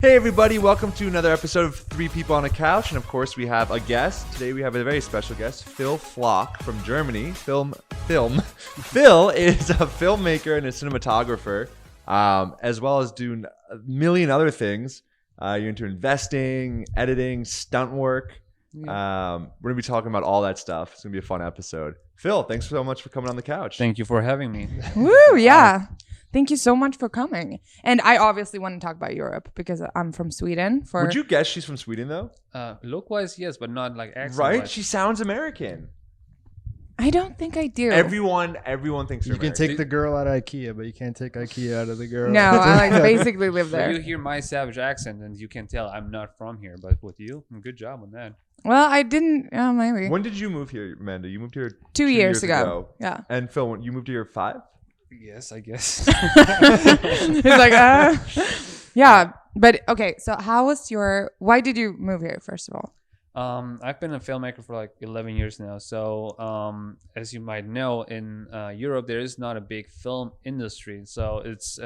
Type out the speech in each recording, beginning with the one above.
Hey everybody, welcome to another episode of Three People on a Couch, and of course we have a guest. Today we have a very special guest, Phil Flock from Germany. Phil is a filmmaker and a cinematographer, as well as doing a million other things. You're into investing, editing, stunt work. We're going to be talking about all that stuff. It's going to be a fun episode. Phil, thanks so much for coming on the couch. Thank you for having me. Woo, yeah. Thank you so much for coming. And I obviously want to talk about Europe because I'm from Sweden. Would you guess she's from Sweden though? Look-wise, yes, but not like accent. Right? She sounds American. I don't think I do. Everyone thinks you can take the girl out of IKEA, but you can't take IKEA out of the girl. No, I like basically live there. You hear my savage accent and you can tell I'm not from here, but with you, good job on that. Well, I didn't. Maybe. When did you move here, Amanda? You moved here 2 years ago. Yeah. And Phil, when you moved here 5? Yes, I guess. He's like, yeah. But okay, so why did you move here, first of all? I've been a filmmaker for like 11 years now. So as you might know, in Europe, there is not a big film industry. So it's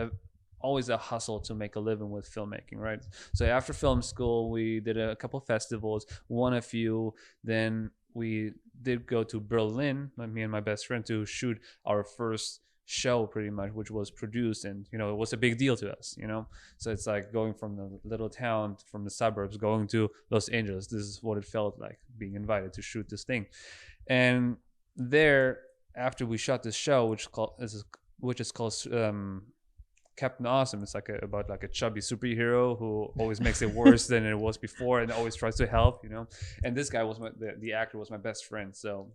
always a hustle to make a living with filmmaking, right? So after film school, we did a couple of festivals, won a few. Then we did go to Berlin, me and my best friend, to shoot our first show pretty much, which was produced, and it was a big deal to us, so it's like going from the little town, from the suburbs, going to Los Angeles. This is what it felt like, being invited to shoot this thing. And there, after we shot this show, which is called Captain Awesome, it's like about like a chubby superhero who always makes it worse than it was before and always tries to help, and this guy was the actor was my best friend. So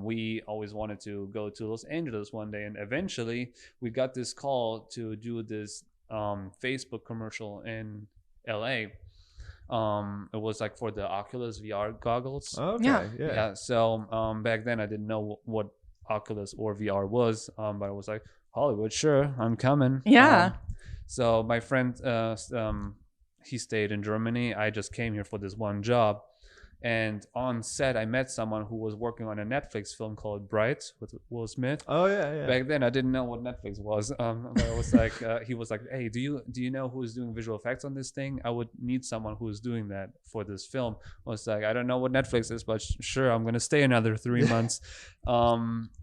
we always wanted to go to Los Angeles one day, and eventually we got this call to do this Facebook commercial in LA. It was like for the Oculus VR goggles. Okay, yeah. So back then I didn't know what Oculus or VR was, but I was like, Hollywood, sure, I'm coming. Yeah. So my friend, he stayed in Germany. I just came here for this one job. And on set, I met someone who was working on a Netflix film called Bright with Will Smith. Oh yeah. Back then, I didn't know what Netflix was. But I was like, he was like, "Hey, do you know who is doing visual effects on this thing? I would need someone who is doing that for this film." I was like, "I don't know what Netflix is, but sure, I'm gonna stay another 3 months."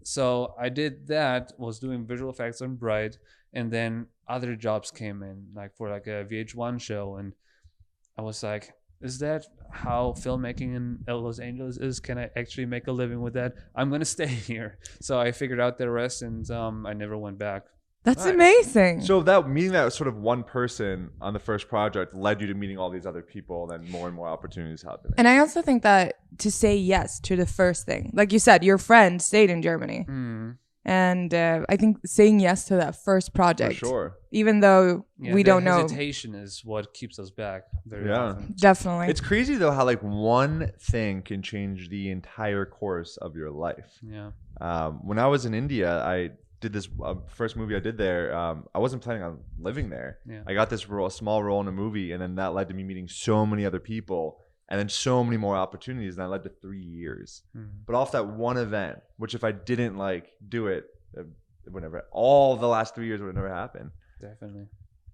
So I did that. Was doing visual effects on Bright, and then other jobs came in, like for like a VH1 show, and I was like, is that how filmmaking in Los Angeles is? Can I actually make a living with that? I'm going to stay here. So I figured out the rest, and I never went back. That's Nice. amazing. So that meeting that sort of one person on the first project led you to meeting all these other people, then more and more opportunities happening. And I also think that to say yes to the first thing, like you said, your friend stayed in Germany. And I think saying yes to that first project, For sure. even though we don't know. Hesitation is what keeps us back very often. Definitely. It's crazy though how like one thing can change the entire course of your life. Yeah. When I was in India, I did this first movie I did there. I wasn't planning on living there. Yeah. I got this small role in a movie, and then that led to me meeting so many other people, and then so many more opportunities, and that led to 3 years. But off that one event, which if I didn't like do it, it would never. All the last 3 years would have never happened. Definitely.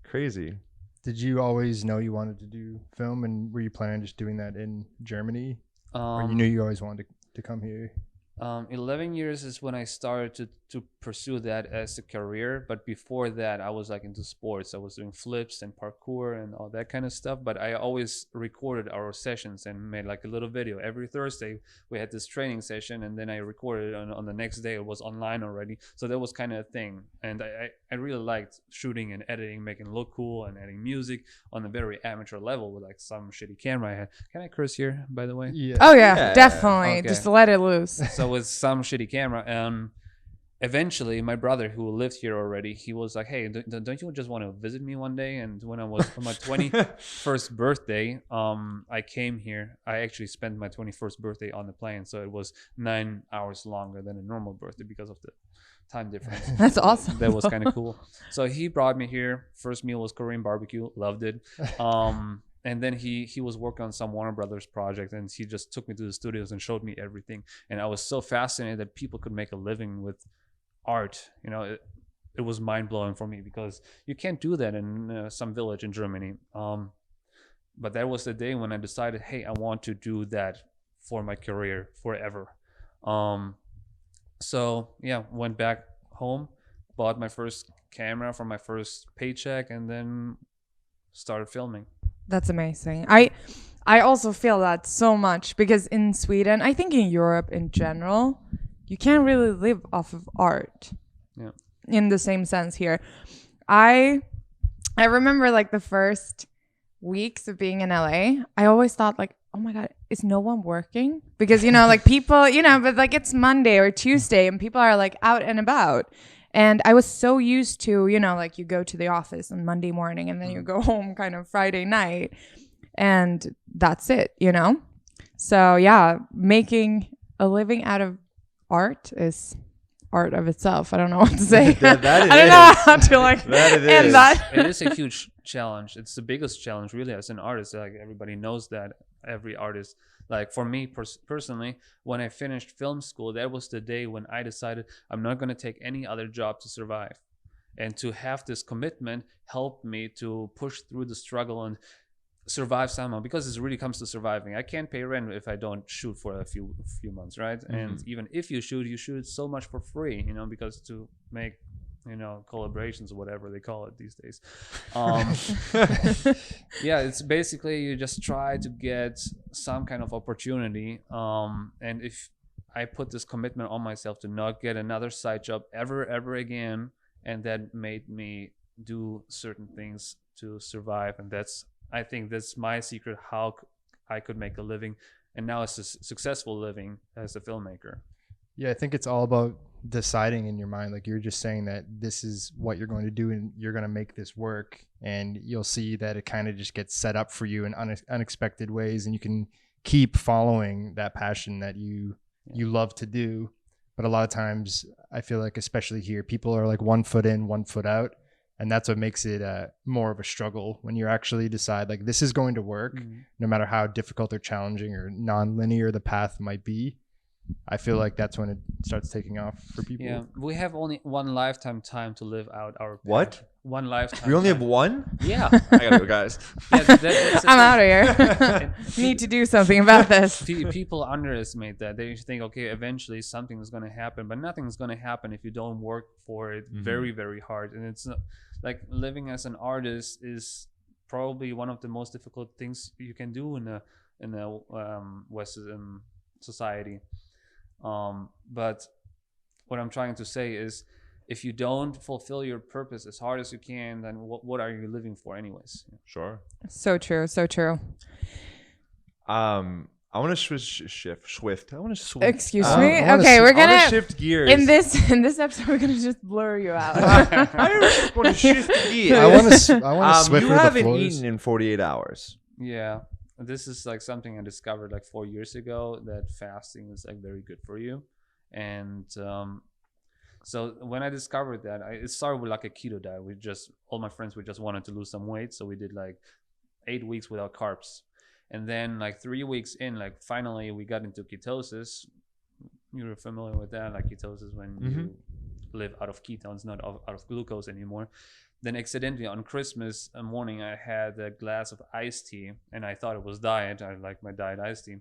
Crazy. Did you always know you wanted to do film, and were you planning on just doing that in Germany, or you knew you always wanted to come here? 11 years is when I started to pursue that as a career. But before that, I was like into sports. I was doing flips and parkour and all that kind of stuff. But I always recorded our sessions and made like a little video. Every Thursday, we had this training session, and then I recorded it on the next day. It was online already. So that was kind of a thing. And I really liked shooting and editing, making it look cool, and adding music on a very amateur level with like some shitty camera I had. Can I curse here, by the way? Yeah. Oh yeah, Yeah. definitely. Okay. Just let it loose. So with some shitty camera, eventually my brother, who lived here already, he was like, "Hey, don't you just want to visit me one day?" And when I was on my 21st birthday, I came here. I actually spent my 21st birthday on the plane, so it was 9 hours longer than a normal birthday because of the time difference. That's awesome. That was kind of cool. So he brought me here. First meal was Korean barbecue. Loved it. And then he was working on some Warner Brothers project, and he just took me to the studios and showed me everything. And I was so fascinated that people could make a living with art. it was mind-blowing for me, because you can't do that in some village in Germany. But that was the day when I decided, hey, I want to do that for my career forever. So yeah, went back home, bought my first camera for my first paycheck, and then started filming. That's amazing. I also feel that so much, because in Sweden, I think in Europe in general, you can't really live off of art. Yeah. In the same sense here. I remember like the first weeks of being in LA, I always thought like, oh my God, is no one working? Because, you know, like people, you know, but like it's Monday or Tuesday and people are like out and about. And I was so used to, you know, like you go to the office on Monday morning and then you go home kind of Friday night and that's it, you know? So yeah, making a living out of art is art of itself. I don't know what to say. I don't know how to like end that. It is a huge challenge. It's the biggest challenge really as an artist. Like everybody knows that, every artist. Like for me personally, when I finished film school, that was the day when I decided I'm not going to take any other job to survive. And to have this commitment helped me to push through the struggle and survive somehow, because it really comes to surviving. I can't pay rent if I don't shoot for a few months, right? Mm-hmm. And even if you shoot so much for free, you know, because to make, you know, collaborations or whatever they call it these days. Yeah, it's basically you just try to get some kind of opportunity. And if I put this commitment on myself to not get another side job ever again, and that made me do certain things to survive. And I think that's my secret, how I could make a living, and now it's a successful living as a filmmaker. Yeah, I think it's all about deciding in your mind, like you're just saying that this is what you're going to do and you're going to make this work, and you'll see that it kind of just gets set up for you in unexpected ways, and you can keep following that passion that you love to do. But a lot of times I feel like, especially here, people are like 1 foot in, 1 foot out. And that's what makes it more of a struggle when you actually decide like this is going to work, no matter how difficult or challenging or non-linear the path might be. I feel like that's when it starts taking off for people. Yeah, we have only one lifetime time to live out our path. What? One lifetime. We only have one? Yeah. I gotta go, guys. Yeah, that's I'm out of here. Need to do something about this. People underestimate that. They think, okay, eventually something is going to happen, but nothing is going to happen if you don't work for it very, very hard. And it's not, like living as an artist is probably one of the most difficult things you can do in a Western society. But what I'm trying to say is, if you don't fulfill your purpose as hard as you can, then what are you living for anyways? Sure. So true. So true. I want to shift. I want to switch. Excuse me. Okay, we're gonna shift gears. in this episode. We're gonna just blur you out. I want to shift gears. I want to switch. You haven't eaten in 48 hours. Yeah, this is like something I discovered like 4 years ago, that fasting is like very good for you. And so when I discovered that, it started with like a keto diet. All my friends, we just wanted to lose some weight, so we did like 8 weeks without carbs. And then like 3 weeks in, like finally we got into ketosis. You're familiar with that, like ketosis, when you live out of ketones, not out of glucose anymore. Then accidentally on Christmas morning, I had a glass of iced tea, and I thought it was diet. I like my diet iced tea.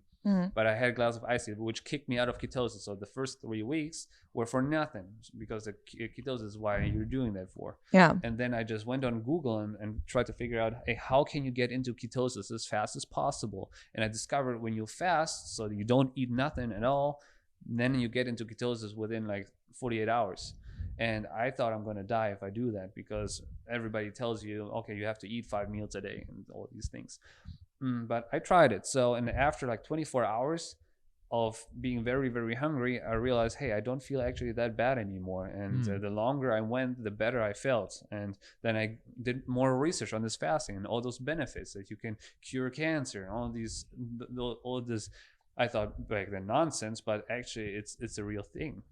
But I had a glass of iced tea, which kicked me out of ketosis. So the first 3 weeks were for nothing, because the ketosis is why you're doing that for. Yeah. And then I just went on Google and tried to figure out, hey, how can you get into ketosis as fast as possible? And I discovered when you fast, so you don't eat nothing at all, then you get into ketosis within like 48 hours. And I thought I'm going to die if I do that, because everybody tells you, okay, you have to eat 5 meals a day and all these things. But I tried it. So, and after like 24 hours of being very, very hungry, I realized, hey, I don't feel actually that bad anymore. And the longer I went, the better I felt. And then I did more research on this fasting and all those benefits that you can cure cancer and all this. I thought back then nonsense, but actually it's a real thing.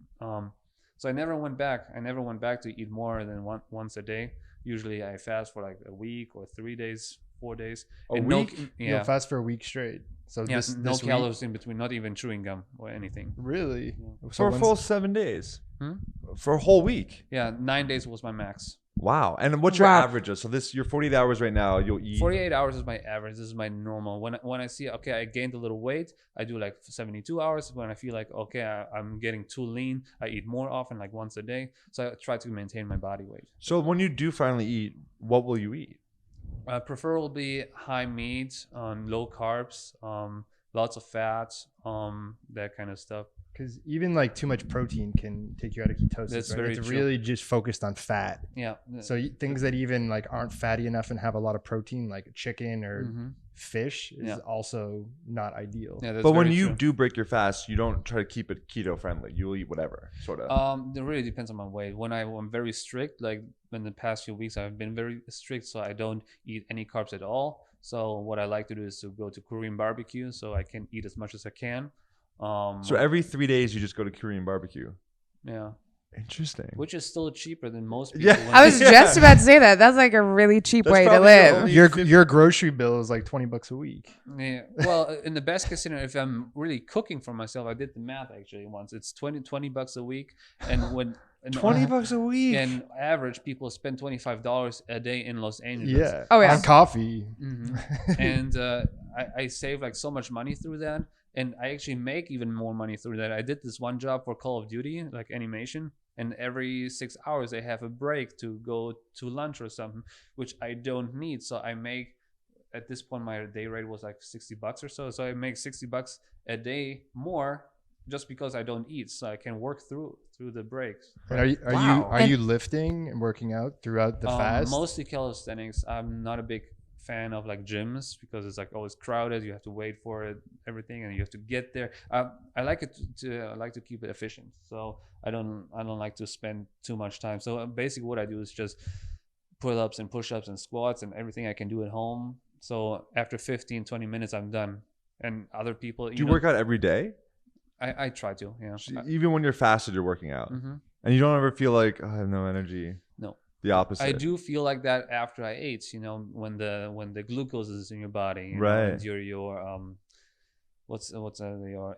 So I never went back. I never went back to eat more than once a day. Usually I fast for like a week or 3 days, 4 days. A And week? You'll fast for a week straight. So Yeah, this no week, calories in between, not even chewing gum or anything. really? Yeah. So For a when's- full 7 days. Hmm? For a whole week. Yeah, 9 days was my max. Wow. And what's your Wow. average? So this, you're 48 hours right now. You'll eat. 48 hours is my average. This is my normal. When I see, okay, I gained a little weight, I do like 72 hours. When I feel like, okay, I'm getting too lean, I eat more often, like once a day. So I try to maintain my body weight. So when you do finally eat, what will you eat? Preferably high meat, low carbs, lots of fats, that kind of stuff. Because even like too much protein can take you out of ketosis. That's right? very It's true. really just focused on fat. Yeah. So things that even like aren't fatty enough and have a lot of protein, like chicken or Mhm. fish, is Yeah. also not ideal. Yeah, that's But when very you true. do break your fast, you don't try to keep it keto friendly. You'll eat whatever, sort of. It really depends on my weight. When I'm very strict, like in the past few weeks, I've been very strict, so I don't eat any carbs at all. So what I like to do is to go to Korean barbecue, so I can eat as much as I can. So every 3 days, you just go to Korean barbecue. Yeah, Interesting. which is still cheaper than most people. Yeah. when I was they- just about to say that. That's like a really cheap That's way to probably the live. only- Your grocery bill is like $20 a week. Yeah. Well, in the best case scenario, if I'm really cooking for myself, I did the math actually once. It's $20 bucks a week, and when and 20 bucks a week. and average people spend $25 a day in Los Angeles. Yeah. Oh, yeah. On coffee. Mhm. And I save like so much money through that, and I actually make even more money through that. I did this one job for Call of Duty, like animation, and every 6 hours I have a break to go to lunch or something, which I don't need. So I make, at this point my day rate was like $60 or so. So I make $60 a day more just because I don't eat, so I can work through the breaks. And are Wow. you lifting and working out throughout the fast? Mostly calisthenics. I'm not a big fan of like gyms because it's like always crowded. You have to wait for it, everything, and you have to get there. I like it I like to keep it efficient, so I don't like to spend too much time. So basically, what I do is just pull-ups and push-ups and squats and everything I can do at home. So after 15-20 minutes, I'm done. And other people, Do you work out every day? I try to, yeah. So even when you're fasted, you're working out. Mhm. And you don't ever feel like, oh, I have no energy. No. The opposite. I do feel like that after I ate, when the glucose is in your body, Right. and your your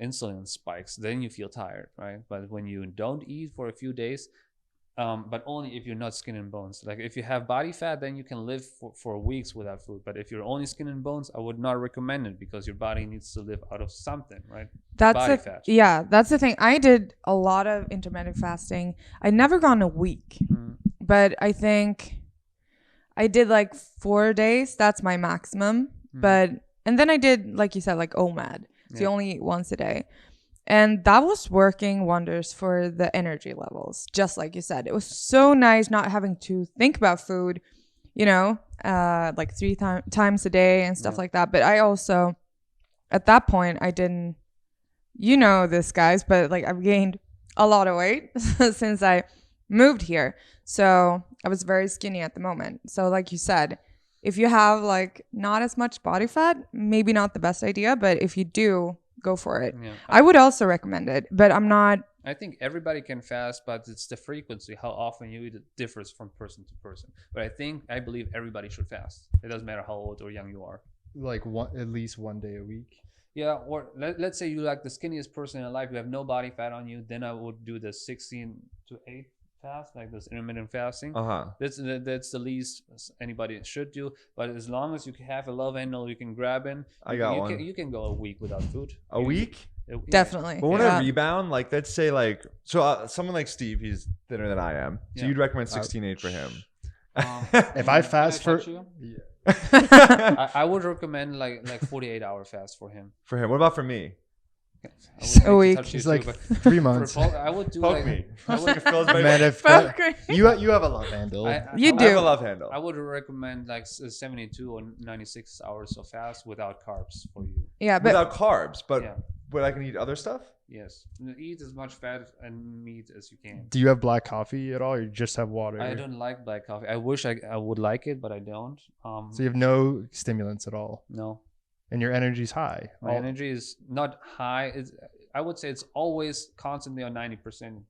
insulin spikes, then you feel tired, right? But when you don't eat for a few days, but only if you're not skin and bones. Like if you have body fat, then you can live for weeks without food. But if you're only skin and bones, I would not recommend it because your body needs to live out of something, right? That's Body the fat. yeah. That's the thing. I did a lot of intermittent fasting. I never gone a week, Mm. but I think I did like 4 days. That's my maximum. Mm. But and then I did, like you said, like OMAD. So you Yeah. only eat once a day. And that was working wonders for the energy levels, just like you said. It was so nice not having to think about food, like 3 times a day and stuff Yeah. like that. But I also, at that point, I didn't, this, guys, but like I've gained a lot of weight since I moved here. So I was very skinny at the moment. So like you said, if you have like not as much body fat, maybe not the best idea, but if you do, go for it. Yeah. I would also recommend it, but I'm not. I think everybody can fast, but it's the frequency, how often you eat, it differs from person to person. But I believe everybody should fast. It doesn't matter how old or young you are. Like at least 1 day a week. Yeah, or let's say you like the skinniest person in life, you have no body fat on you, then I would do the 16 to 8 fast, like this intermittent fasting. Uh-huh. That's the least anybody should do. But as long as you have a love handle you can grab in, I got you one. you can go a week without food. A week? Yeah. Definitely. But when Yeah. I rebound, like let's say someone like Steve, he's thinner than I am. So Yeah. you'd recommend 16-8 for him. If I fast Can I for touch you? I would recommend like 48-hour fast for him. For him. What about for me? I would hate to A week. touch you He's too, like but 3 for months. Paul, I would do Poke like me. I would, Man, if Fuck. you have a love handle. You I I have do. a love handle. I would recommend like 72 or 96 hours of fast without carbs for you. Yeah, but Without carbs, but Yeah. I can eat other stuff? Yes. Eat as much fat and meat as you can. Do you have black coffee at all, or you just have water? I don't like black coffee. I wish I would like it, but I don't. So you have no stimulants at all, No. and your energy's high. My energy is not high. I would say it's always constantly on 90%.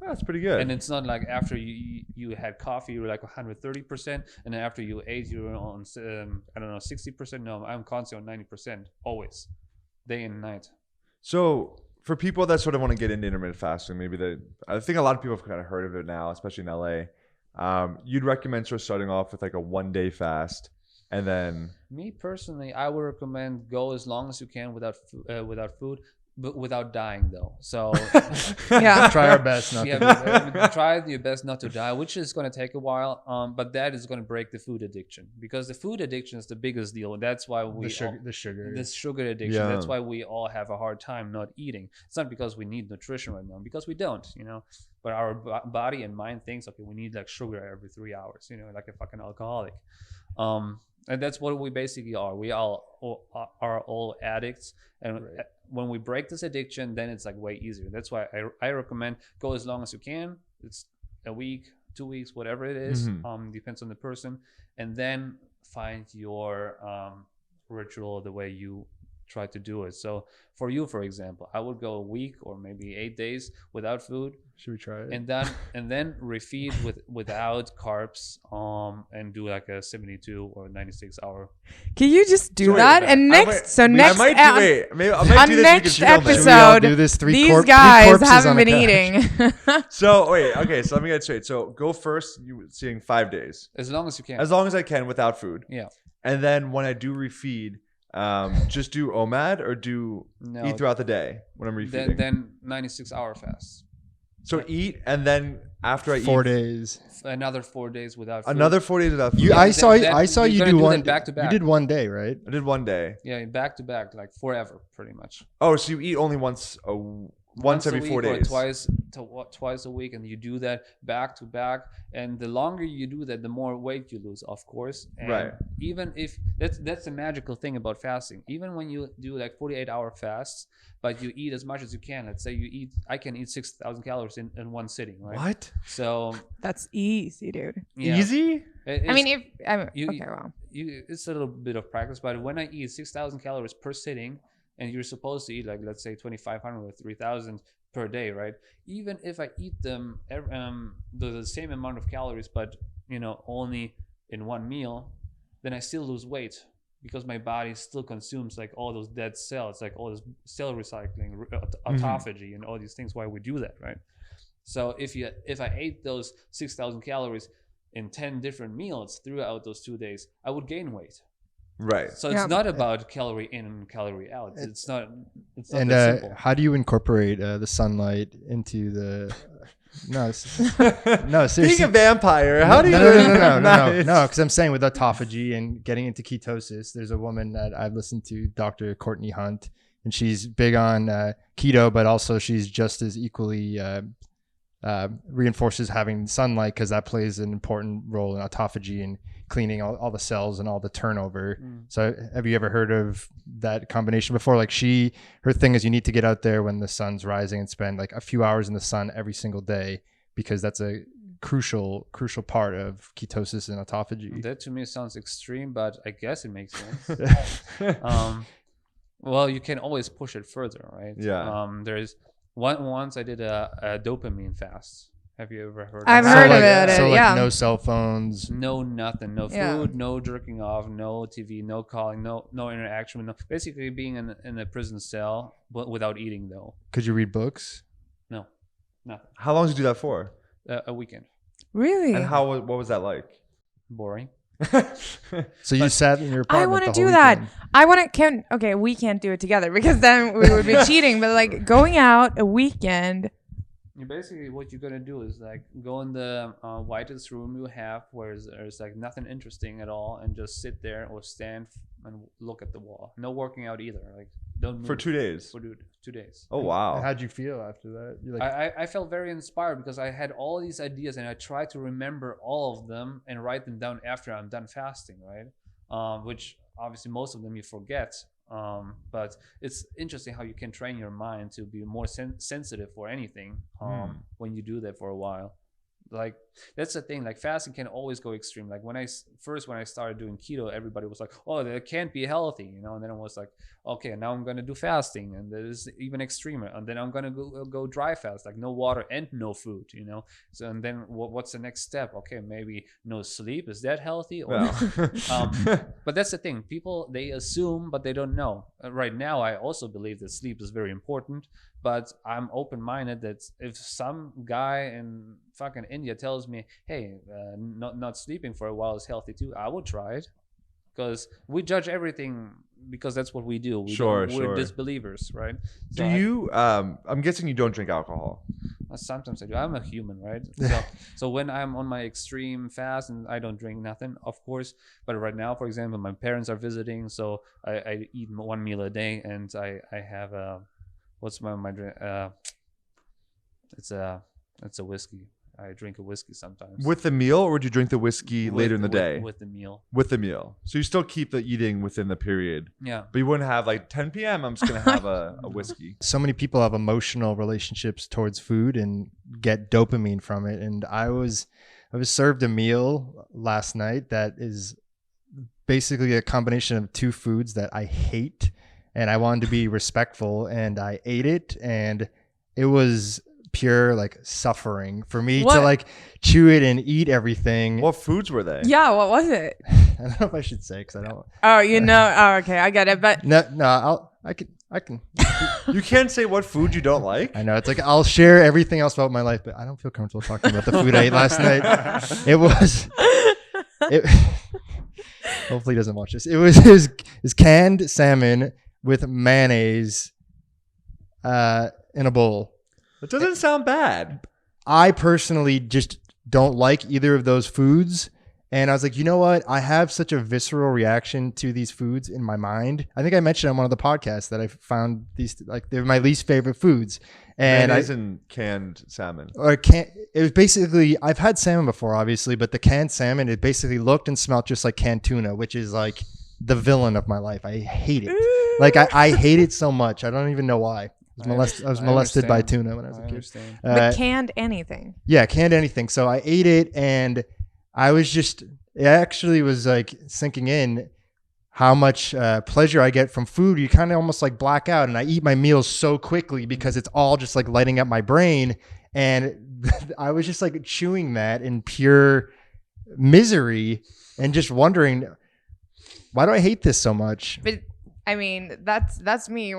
That's pretty good. And it's not like after you had coffee, you were like 130%, and then after you ate, you were on 60%. No, I'm constantly on 90%, always, day and night. So for people that sort of want to get into intermittent fasting, I think a lot of people have kind of heard of it now, especially in LA. You'd recommend sort of starting off with like a 1-day fast, and then Me personally, I would recommend go as long as you can without food, but without dying though. So Yeah. Try our best not yeah, to. but try your best not to die, which is going to take a while. But that is going to break the food addiction, because the food addiction is the biggest deal. That's why we The sugar. this sugar addiction. Yeah. That's why we all have a hard time not eating. It's not because we need nutrition right now, because we don't, but our body and mind thinks, okay, we need like sugar every 3 hours, like a fucking alcoholic. And that's what we basically are. We all are all addicts, and when we break this addiction, then it's like way easier. That's why I recommend go as long as you can. It's a week, 2 weeks, whatever it is. Depends on the person, and then find your ritual, the way you try to do it. So for you, for example, I would go a week or maybe 8 days without food. Should we try it? And then refeed without carbs, and do like a 72 or 96 hour. Can you just do So wait, that? And I next, might- next, I might do, wait, maybe I might on do this. next we can film it. Should we all episode, do this? these three guys corpses haven't on been a eating. So wait, okay. So let me get it straight. So go first. You were saying 5 days, As long as you can. as long as I can without food. Yeah. And then when I do refeed, just do OMAD or No. eat throughout the day when I'm refeeding. Then 96-hour fast. So eat, and then after I 4 eat, days. Another 4 days without food. another 4 days without food. You, Yeah, I saw that- I saw you're you gonna do do one that back to back. You did 1 day, right? I did 1 day. Yeah, back to back, like forever, pretty much. Oh, so you eat only once every a 4 week or days. twice a week, and you do that back to back. And the longer you do that, the more weight you lose, of course. And Right. even if that's the magical thing about fasting. Even when you do like 48-hour fasts, but you eat as much as you can. Let's say I can eat 6,000 calories in one sitting, right? What? So That's easy, dude. yeah. Easy? I mean, You- okay, well, It's a little bit of practice, but when I eat 6,000 calories per sitting, and you're supposed to eat like, let's say 2,500 or 3,000 per day, right? Even if I eat them the same amount of calories, but only in one meal, then I still lose weight, because my body still consumes like all those dead cells, like all this cell recycling, autophagy, and all these things. Why we do that, right? So if I ate those 6,000 calories in 10 different meals throughout those 2 days, I would gain weight. Right. So it's Yeah. not about calorie in and calorie out. It's not And that simple. how do you incorporate the sunlight into the? No, no, seriously. Being a vampire, how do you? No, Nice. because I'm saying with autophagy and getting into ketosis, there's a woman that I've listened to, Dr. Courtney Hunt, and she's big on keto, but also she's just as equally reinforces having sunlight, because that plays an important role in autophagy and cleaning all the cells and all the turnover. So have you ever heard of that combination before? Like her thing is you need to get out there when the sun's rising and spend like a few hours in the sun every single day, because that's a crucial part of ketosis and autophagy. That to me sounds extreme, but I guess it makes sense. Well, you can always push it further, right? Yeah. There's once I did a dopamine fast. Have you ever heard? I've of heard that? about it, So like yeah. no cell phones. No nothing, no food, Yeah. no jerking off, no TV, no calling, no interaction with basically being in a prison cell, but without eating though. Could you read books? No, nothing. How long did you do that for? A weekend. really? And what was that like? Boring. So you sat in your I apartment. want to the do whole that. weekend. Okay, we can't do it together because then we would be cheating. But like going out a weekend. You basically what you're gonna do is like go in the whitest room you have, where there's like nothing interesting at all, and just sit there or stand and look at the wall. No working out either. Like don't move For 2 days. For 2 days. Oh wow. How'd you feel after that? You're like, I felt very inspired because I had all these ideas and I tried to remember all of them and write them down after I'm done fasting, right? Which obviously most of them you forget. But it's interesting how you can train your mind to be more sensitive for anything when you do that for a while. like that's the thing. Like fasting can always go extreme. Like when I started doing keto, everybody was like, "Oh, that can't be healthy," you know. And then I was like, "Okay, now I'm gonna do fasting, and that is even extremer. And then I'm gonna go dry fast, like no water and no food, you know." So and then what's the next step? Okay, maybe no sleep. Is that healthy? Or but that's the thing. People, they assume, but they don't know. Right now, I also believe that sleep is very important. But I'm open-minded that if some guy in fucking India tells me, hey, not sleeping for a while is healthy too, I would try it. Because we judge everything because that's what we do. We're disbelievers, right? So do you, I'm guessing you don't drink alcohol. Sometimes I do. I'm a human, right? So when I'm on my extreme fast and I don't drink nothing, of course. But right now, for example, my parents are visiting, so I eat one meal a day, and I have a... What's my drink? It's a whiskey. I drink a whiskey sometimes. With the meal, or would you drink the whiskey later in the day? With the meal. With the meal. So you still keep the eating within the period. Yeah. But you wouldn't have like 10 p.m. I'm just going to have a whiskey. So many people have emotional relationships towards food and get dopamine from it. And I was served a meal last night that is basically a combination of two foods that I hate. And I wanted to be respectful, and I ate it, and it was pure like suffering for me to like chew it and eat everything. What foods were they? Yeah, what was it? I don't know if I should say because I don't. Oh, you know. Oh, okay, I get it. But no, I can. You can't say what food you don't like. I know it's like I'll share everything else about my life, but I don't feel comfortable talking about the food I ate last night. Hopefully he doesn't watch this. It was canned salmon with mayonnaise in a bowl. It doesn't sound bad. I personally just don't like either of those foods. And I was like, you know what? I have such a visceral reaction to these foods in my mind. I think I mentioned on one of the podcasts that I found these, like, they're my least favorite foods. And mayonnaise and canned salmon. It was basically, I've had salmon before, obviously, but the canned salmon, it basically looked and smelled just like canned tuna, which is like the villain of my life. I hate it. Like I hate it so much. I don't even know why. I was molested by tuna when I was a kid. But canned anything. Yeah, canned anything. So I ate it, and it actually was like sinking in how much pleasure I get from food. You kind of almost like black out, and I eat my meals so quickly because it's all just like lighting up my brain. And I was just like chewing that in pure misery and just wondering, why do I hate this so much? But I mean, that's me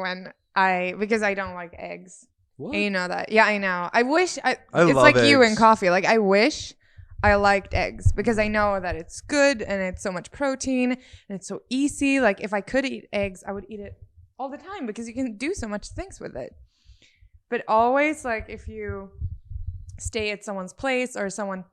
because I don't like eggs. What? And you know that. Yeah, I know. I wish it's love like eggs. you in coffee. Like I wish I liked eggs because I know that it's good and it's so much protein and it's so easy. Like if I could eat eggs, I would eat it all the time because you can do so much things with it. But always like if you stay at someone's place or someone,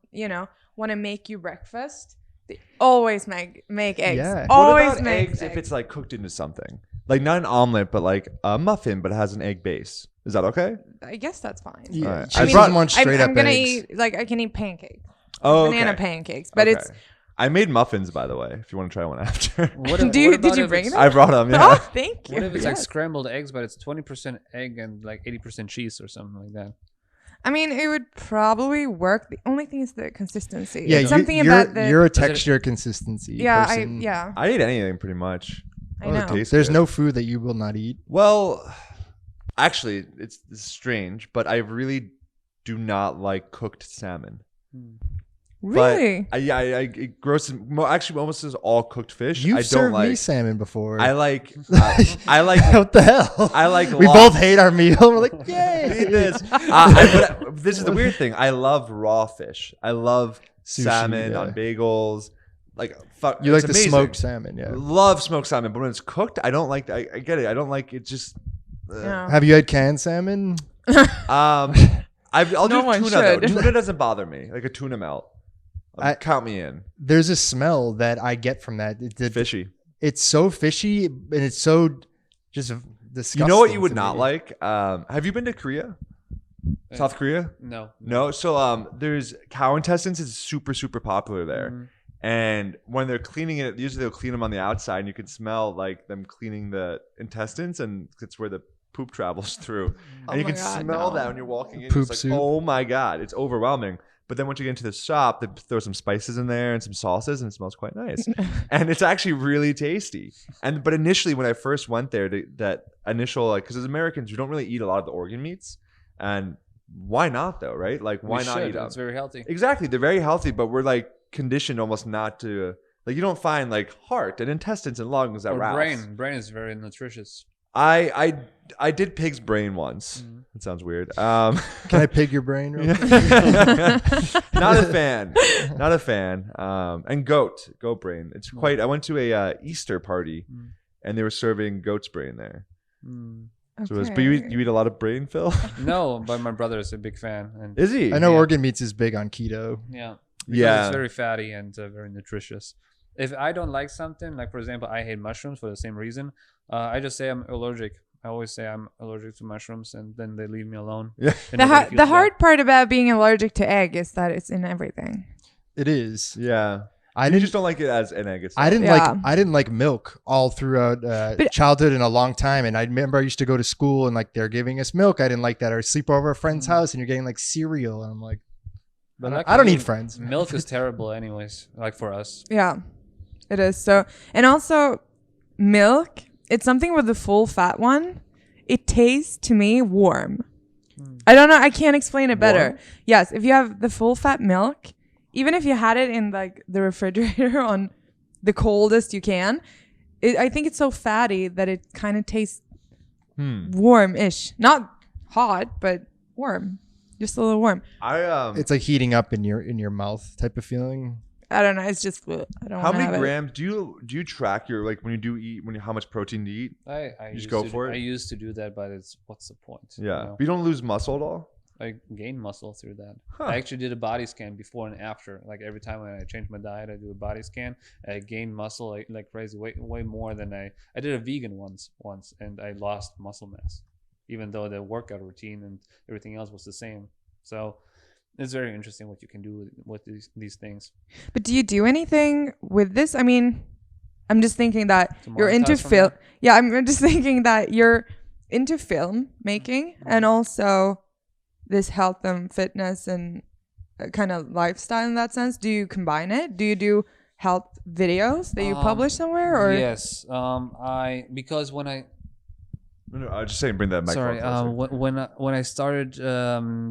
want to make you breakfast, they always make eggs. Yeah. Always what about make eggs if it's like cooked into something? Like not an omelet, but like a muffin, but it has an egg base. Is that okay? I guess that's fine. Yeah, All right. she I doesn't want straight I'm up gonna eggs. eat I can eat pancakes. Oh, Banana okay. pancakes. But Okay. I made muffins, by the way, if you want to try one after. What did you bring them? I brought them, yeah. Oh, thank you. What if it's like Yes. scrambled eggs, but it's 20% egg and like 80% cheese or something like that? I mean, it would probably work. The only thing is the consistency. Yeah, It's something you're, about the. you're a texture consistency yeah, person. I eat anything pretty much. I know. There's no food that you will not eat. Well, actually, it's strange, but I really do not like cooked salmon. Really? But it grosses. Actually, almost as all cooked fish. You've I don't served like. me salmon before. I like. I like. What the hell? I like. We both hate our meal. We're like, yay! Eat this. But this is the weird thing. I love raw fish. I love Sushi, salmon yeah. on bagels. Like fuck. You like it's the amazing. smoked salmon, yeah. Love smoked salmon, but when it's cooked, I don't like. I get it. I don't like it. Just. No. Have you had canned salmon? I'll No do one tuna though. should. Tuna doesn't bother me. Like a tuna melt. Count me in. There's a smell that I get from that. Fishy. It's so fishy and it's so just disgusting. You know what you would to not me. like? Have you been to Korea? South Korea? No. No. So there's cow intestines. It's super, super popular there. Mhm. And when they're cleaning it, usually they'll clean them on the outside and you can smell like them cleaning the intestines, and it's where the poop travels through. Oh And you my can God, smell no. that when you're walking in. Poop It's like, soup. oh my God, it's overwhelming. But then once you get into the shop, they throw some spices in there and some sauces, and it smells quite nice. And it's actually really tasty. But initially, when I first went there, that initial, like, because as Americans, we don't really eat a lot of the organ meats, and why not though, right? Like, why not eat them? It's very healthy. Exactly, they're very healthy, but we're like conditioned almost not to. Like, you don't find like heart and intestines and lungs at Ralph's. Brain is very nutritious. I did pig's brain once. That sounds weird. Can I pig your brain real quick? Not a fan. Not a fan. And goat brain. It's quite. I went to a Easter party, and they were serving goat's brain there. So but you eat a lot of brain, Phil? No, but my brother is a big fan. And is he? I know organ meats is big on keto. Yeah. Yeah. It's very fatty and very nutritious. If I don't like something, like for example, I hate mushrooms for the same reason, I just say I'm allergic. I always say I'm allergic to mushrooms, and then they leave me alone. Yeah. The hard part about being allergic to egg is that it's in everything. It is. Yeah. I just don't like it as an egg. I didn't like milk all throughout childhood and a long time. And I remember I used to go to school and like they're giving us milk. I didn't like that. Or sleep over a friend's house and you're getting like cereal. And I'm like, I don't need friends. Milk is terrible anyways, like for us. Yeah, it is. So, and also milk, it's something with the full fat one. It tastes to me warm. I don't know. I can't explain it better. Warm? Yes. If you have the full fat milk, even if you had it in like the refrigerator on the coldest you can, I think it's so fatty that it kind of tastes warm-ish. Not hot, but warm. Just a little warm. It's like heating up in your mouth type of feeling. I don't know. It's just I don't. How many grams do you track your, like, when you do eat, how much protein do you eat? I just go for it. I used to do that, but what's the point? Yeah, you know? but you don't lose muscle at all. I gained muscle through that. Huh. I actually did a body scan before and after. Like every time when I change my diet, I do a body scan. I gained muscle like crazy, way more than I did a vegan once, and I lost muscle mass, even though the workout routine and everything else was the same. So it's very interesting what you can do with these things. But do you do anything with this? I mean, I'm just thinking that you're into film. Yeah, I'm just thinking that you're into film making and also this health and fitness and kind of lifestyle in that sense. Do you combine it? Do you do health videos that you publish somewhere? Or yes, because when I No, I was just saying, bring that microphone. Sorry, when I started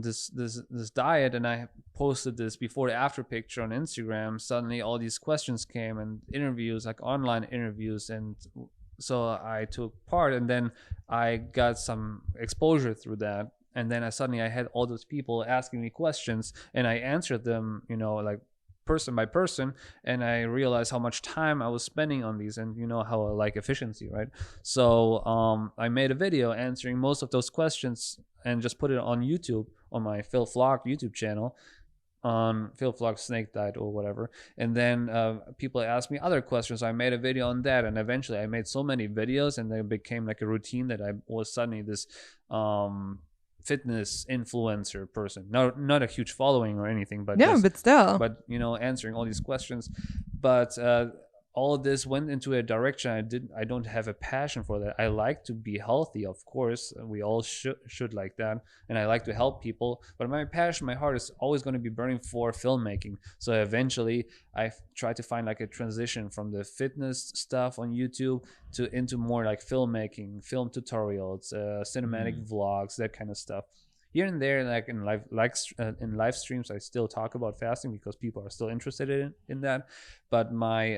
this diet and I posted this before to after picture on Instagram, suddenly all these questions came and interviews, like online interviews, and so I took part, and then I got some exposure through that, and then I had all those people asking me questions, and I answered them, like person by person, and I realized how much time I was spending on these, and how I like efficiency, right? So I made a video answering most of those questions and just put it on YouTube, on my Phil Flock YouTube channel, on Phil Flock Snake Diet or whatever. And then people asked me other questions, so I made a video on that, and eventually I made so many videos, and it became like a routine that I was suddenly this fitness influencer person. Not a huge following or anything, but but still, answering all these questions. But all of this went into a direction I don't have a passion for that. I like to be healthy, of course. We all should like that, and I like to help people. But my passion, my heart is always going to be burning for filmmaking. So eventually, I try to find like a transition from the fitness stuff on YouTube into more like filmmaking, film tutorials, cinematic vlogs, that kind of stuff. Here and there, like in live streams, I still talk about fasting because people are still interested in that. But my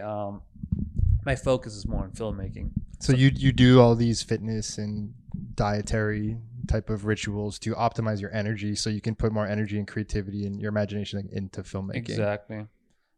focus is more on filmmaking. So you do all these fitness and dietary type of rituals to optimize your energy, so you can put more energy and creativity and your imagination into filmmaking. Exactly.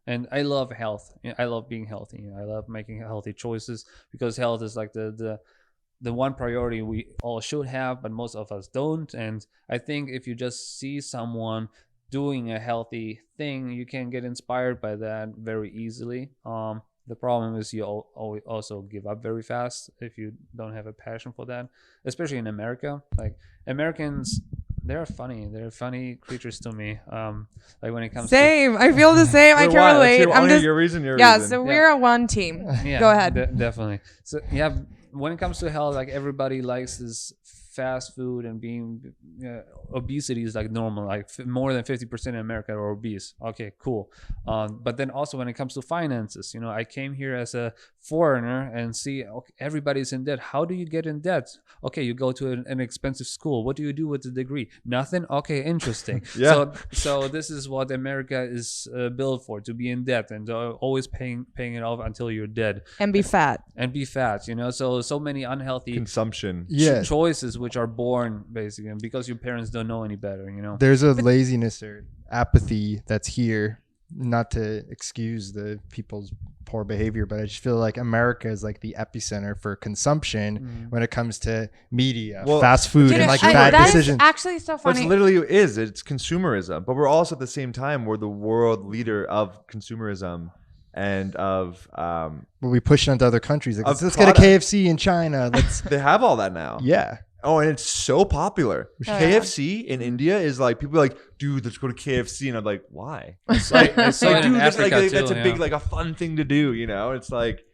And I love health. I love being healthy. I love making healthy choices, because health is like the one priority we all should have, but most of us don't. And I think if you just see someone doing a healthy thing, you can get inspired by that very easily. The problem is you also give up very fast if you don't have a passion for that, especially in America. Like Americans, they're funny creatures to me. Like when it comes same. I feel the same. I can relate. I'm just your reason. So we're a one team. Yeah, Go ahead. Definitely. So when it comes to health, like everybody likes this fast food and being obesity is like normal, like more than 50% in America are obese. Okay, cool. But then also when it comes to finances, I came here as a foreigner and see, okay, everybody's in debt. How do you get in debt? Okay, you go to an expensive school. What do you do with the degree? Nothing. Okay, interesting. Yeah. So this is what America is built for, to be in debt and always paying it off until you're dead And be fat. So many unhealthy Consumption. choices which are born basically because your parents don't know any better. There's a laziness or apathy that's here, not to excuse the people's poor behavior, but I just feel like America is like the epicenter for consumption when it comes to media, fast food, and like bad decisions. That is actually so funny. It's literally it's consumerism, but we're also at the same time we're the world leader of consumerism and of well, we push it onto other countries. Like, let's get a KFC in China. They have all that now. Yeah. Oh, and it's so popular. KFC in India is like, people are like, dude, let's go to KFC. And I'm like, why? It's like, Dude, that's a big, like a fun thing to do, It's like,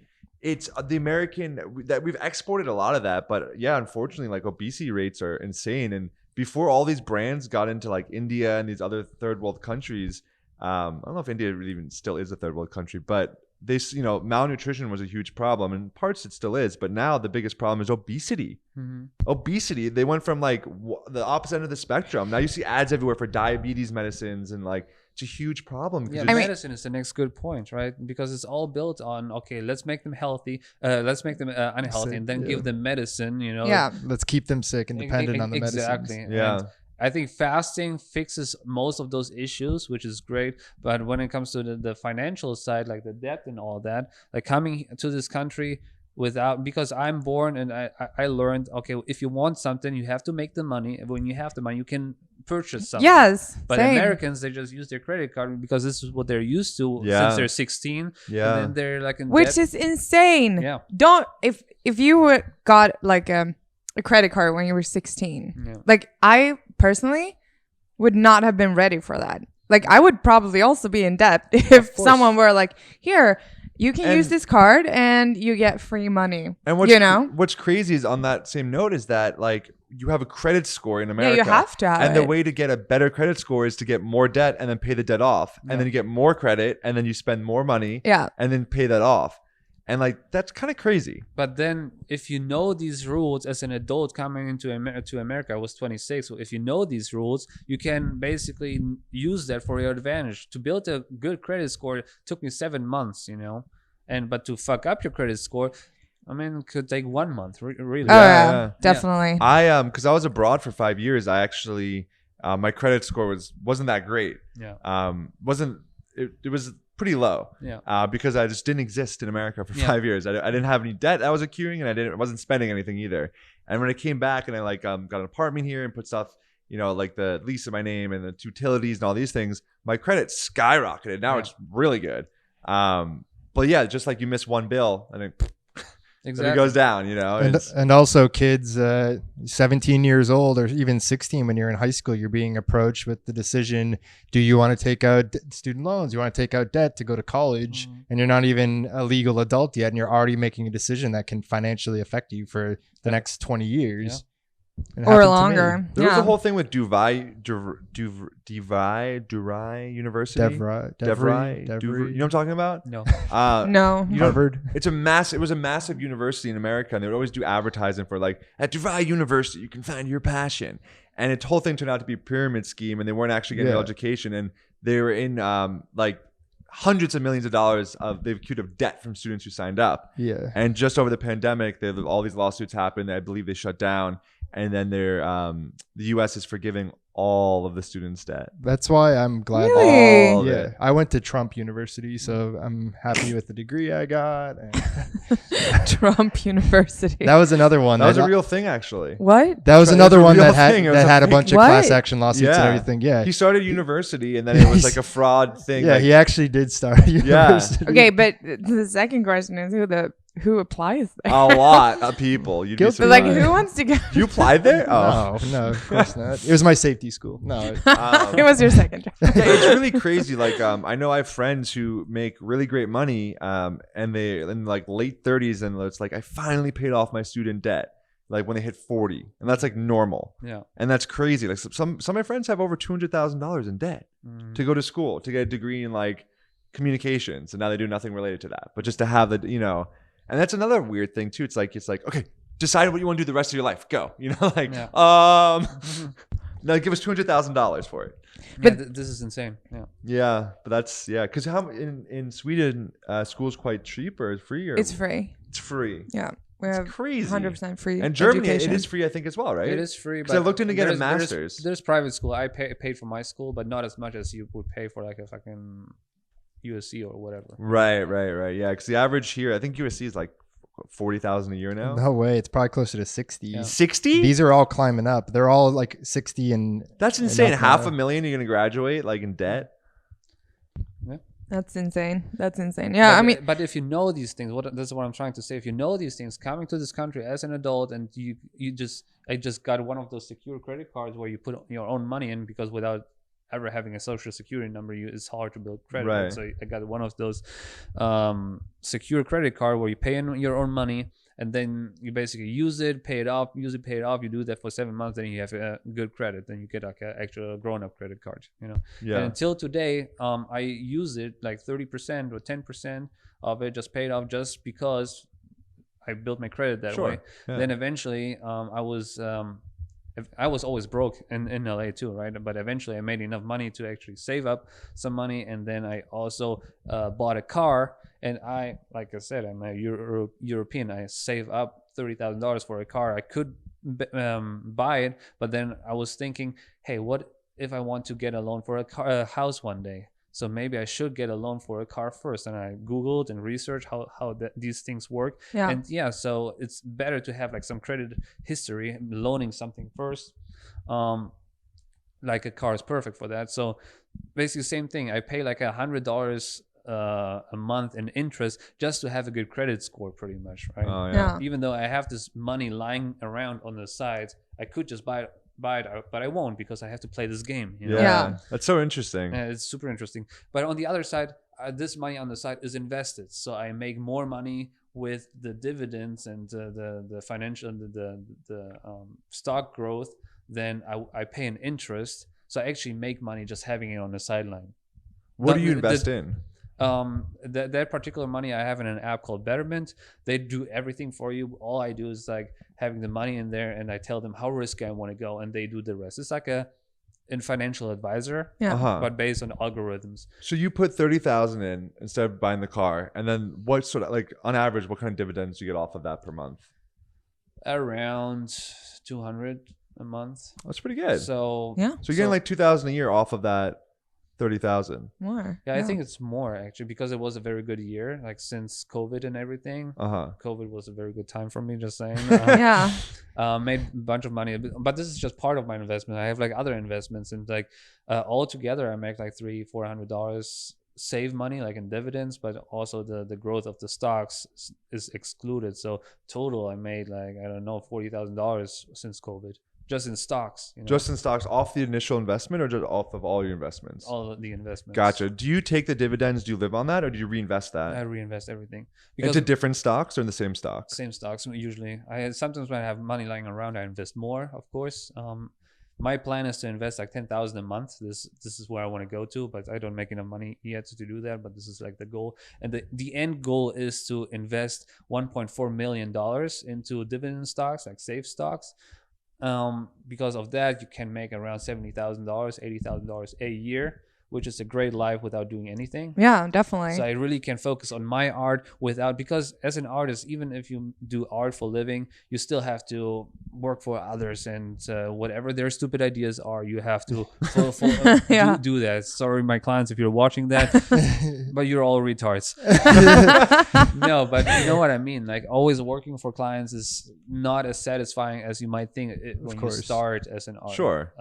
it's the American, that we've exported a lot of that. But yeah, unfortunately, like obesity rates are insane. And before all these brands got into like India and these other third world countries, I don't know if India really even still is a third world country, but malnutrition was a huge problem. In parts it still is, but now the biggest problem is obesity. Obesity, they went from like the opposite end of the spectrum. Now you see ads everywhere for diabetes medicines, and like it's a huge problem. Yeah, medicine is the next good point, right? Because it's all built on, okay, let's make them healthy, let's make them unhealthy, and then give them medicine, Let's keep them sick and dependent on the medicines. Exactly. Yeah. And I think fasting fixes most of those issues, which is great. But when it comes to the financial side, like the debt and all that, like coming to this country because I'm born and I learned, okay, if you want something, you have to make the money. And when you have the money, you can purchase something. Yes. But same. Americans, they just use their credit card because this is what they're used to since they're 16. Yeah. And then they're like in Which debt. is insane. Yeah. If you got like a credit card when you were 16, Yeah. like I personally would not have been ready for that. Like I would probably also be in debt if someone were like, here, you can use this card and you get free money. And what's crazy is, on that same note, is that like you have a credit score in America. Yeah, you have to have and it. the way to get a better credit score is to get more debt and then pay the debt off. And then you get more credit and then you spend more money and then pay that off. And like, that's kind of crazy. But then if you know these rules as an adult coming into America, I was 26. So if you know these rules, you can basically use that for your advantage. To build a good credit score took me 7 months, but to fuck up your credit score, I mean, it could take 1 month, really. Oh, yeah, definitely. Because I was abroad for 5 years, I actually, my credit score wasn't that great. Yeah. It was pretty low. Yeah. Because I just didn't exist in America for 5 years. I didn't have any debt I was accruing, and I wasn't spending anything either. And when I came back and I like got an apartment here and put stuff, like the lease in my name and the utilities and all these things, my credit skyrocketed. Now it's really good. But yeah, just like you miss one bill and then it goes down, And also kids 17 years old or even 16, when you're in high school, you're being approached with the decision, do you want to take out student loans? You want to take out debt to go to college? And you're not even a legal adult yet, and you're already making a decision that can financially affect you for the next 20 years. Or longer. There was a whole thing with DeVry University. DeVry. You know what I'm talking about? No. No. Harvard. It was a massive university in America, and they would always do advertising for like, at DeVry University, you can find your passion. And its whole thing turned out to be a pyramid scheme, and they weren't actually getting education, and they were in like hundreds of millions of dollars they've accrued of debt from students who signed up. Yeah. And just over the pandemic, all these lawsuits happened. I believe they shut down. And then the U.S. is forgiving all of the students' debt. That's why I'm glad. Really? All of yeah, it. I went to Trump University, so I'm happy with the degree I got. And Trump University. that was another one. That was a real thing, actually. What? That was another It's a one real that had thing. It was had a thing. bunch of What? class action lawsuits and Yeah. everything. Yeah. He started university, and then it was like a fraud thing. Yeah, like, he actually did start a university. Okay, but the second question is who the who applies there? A lot of people. You'd be Guilty. But like, surprised. who wants to go? You applied there? Oh. No, of course not. It was my safety school. No, It was your second job. Yeah, it's really crazy. Like, I know I have friends who make really great money, and they in like late 30s, and it's like I finally paid off my student debt. Like when they hit 40, and that's like normal. Yeah. And that's crazy. Like some of my friends have over $200,000 in debt to go to school to get a degree in like communications, and now they do nothing related to that, but just to have the, you know. And that's another weird thing too. It's like okay, decide what you want to do the rest of your life. Go, you know, like now give us $200,000 for it. But this is insane. Yeah. Yeah, but that's because how in Sweden school's quite cheap or free or It's free. It's free. Yeah. We have Crazy. 100% free. And Germany, education. it is free, I think, as well, right? It is free. Because I looked into getting a master's. There's private school. I paid for my school, but not as much as you would pay for like a fucking USC or whatever. Right. Yeah, because the average here, I think USC is like 40,000 a year now. no way. It's probably closer to 60. Yeah. 60? These are all climbing up. They're all like 60 and That's insane. up Half now. a million you're gonna graduate like in debt. That's insane. That's insane. Yeah, I mean, but if you know these things, that's what I'm trying to say. If you know these things, coming to this country as an adult, and I just got one of those secure credit cards where you put your own money in, because without ever having a social security number, it's hard to build credit. Right. So I got one of those secure credit card where you pay in your own money, and then you basically use it, pay it off. You do that for 7 months, then you have a good credit. Then you get like an actual grown-up credit card, you know. Yeah. And until today, I use it like 30% or 10% of it just paid off, just because I built my credit that way. Yeah. Then eventually, I was always broke in LA too, right? But eventually I made enough money to actually save up some money, and then I also bought a car. And like I said, I'm a European. I save up $30,000 for a car. I could buy it, but then I was thinking, hey, what if I want to get a loan for a house one day? So maybe I should get a loan for a car first. And I Googled and researched how these things work. Yeah. And yeah, so it's better to have like some credit history, loaning something first. Like a car is perfect for that. So basically same thing. I pay like $100 a month in interest just to have a good credit score, pretty much, right? Oh, yeah. yeah. Even though I have this money lying around on the side, I could just buy it, but I won't, because I have to play this game. You know? Yeah. That's so interesting. Yeah, it's super interesting. But on the other side, this money on the side is invested, so I make more money with the dividends and the financial the stock growth than I pay in interest. So I actually make money just having it on the sideline. What do you invest in? That particular money I have in an app called Betterment. They do everything for you. All I do is like having the money in there, and I tell them how risky I want to go, and they do the rest. It's like a financial advisor, Yeah. but based on algorithms. So you put 30,000 in instead of buying the car, and then what sort of, like, on average, what kind of dividends do you get off of that per month? Around 200 a month. That's pretty good. So Yeah. So you're getting like 2,000 a year off of that 30,000. More. yeah, I think it's more actually, because it was a very good year, like since COVID and everything. COVID was a very good time for me, just saying. Yeah. Made a bunch of money, but this is just part of my investment. I have like other investments, and like all together I make like $300-400 save money, like in dividends, but also the growth of the stocks is excluded. So total I made like, I don't know, $40,000 since COVID. Just in stocks, you know? Just in stocks, off the initial investment, or just off of all your investments? All of the investments. Gotcha. Do you take the dividends? Do you live on that, or do you reinvest that I reinvest everything into different stocks or in the same stocks? same stocks usually. Sometimes when I have money lying around, I invest more, of course. My plan is to invest like 10,000 a month. This is where I want to go to, but I don't make enough money yet to do that. But this is like the goal, and the end goal is to invest $1.4 million into dividend stocks, like safe stocks. Because of that, you can make around $70,000, $80,000 a year, which is a great life without doing anything. Yeah, definitely. So I really can focus on my art because as an artist, even if you do art for a living, you still have to work for others, and whatever their stupid ideas are, you have to Yeah. do that. Sorry, my clients, if you're watching that, but you're all retards. No, but you know what I mean? Like, always working for clients is not as satisfying as you might think when you start as an artist. Sure.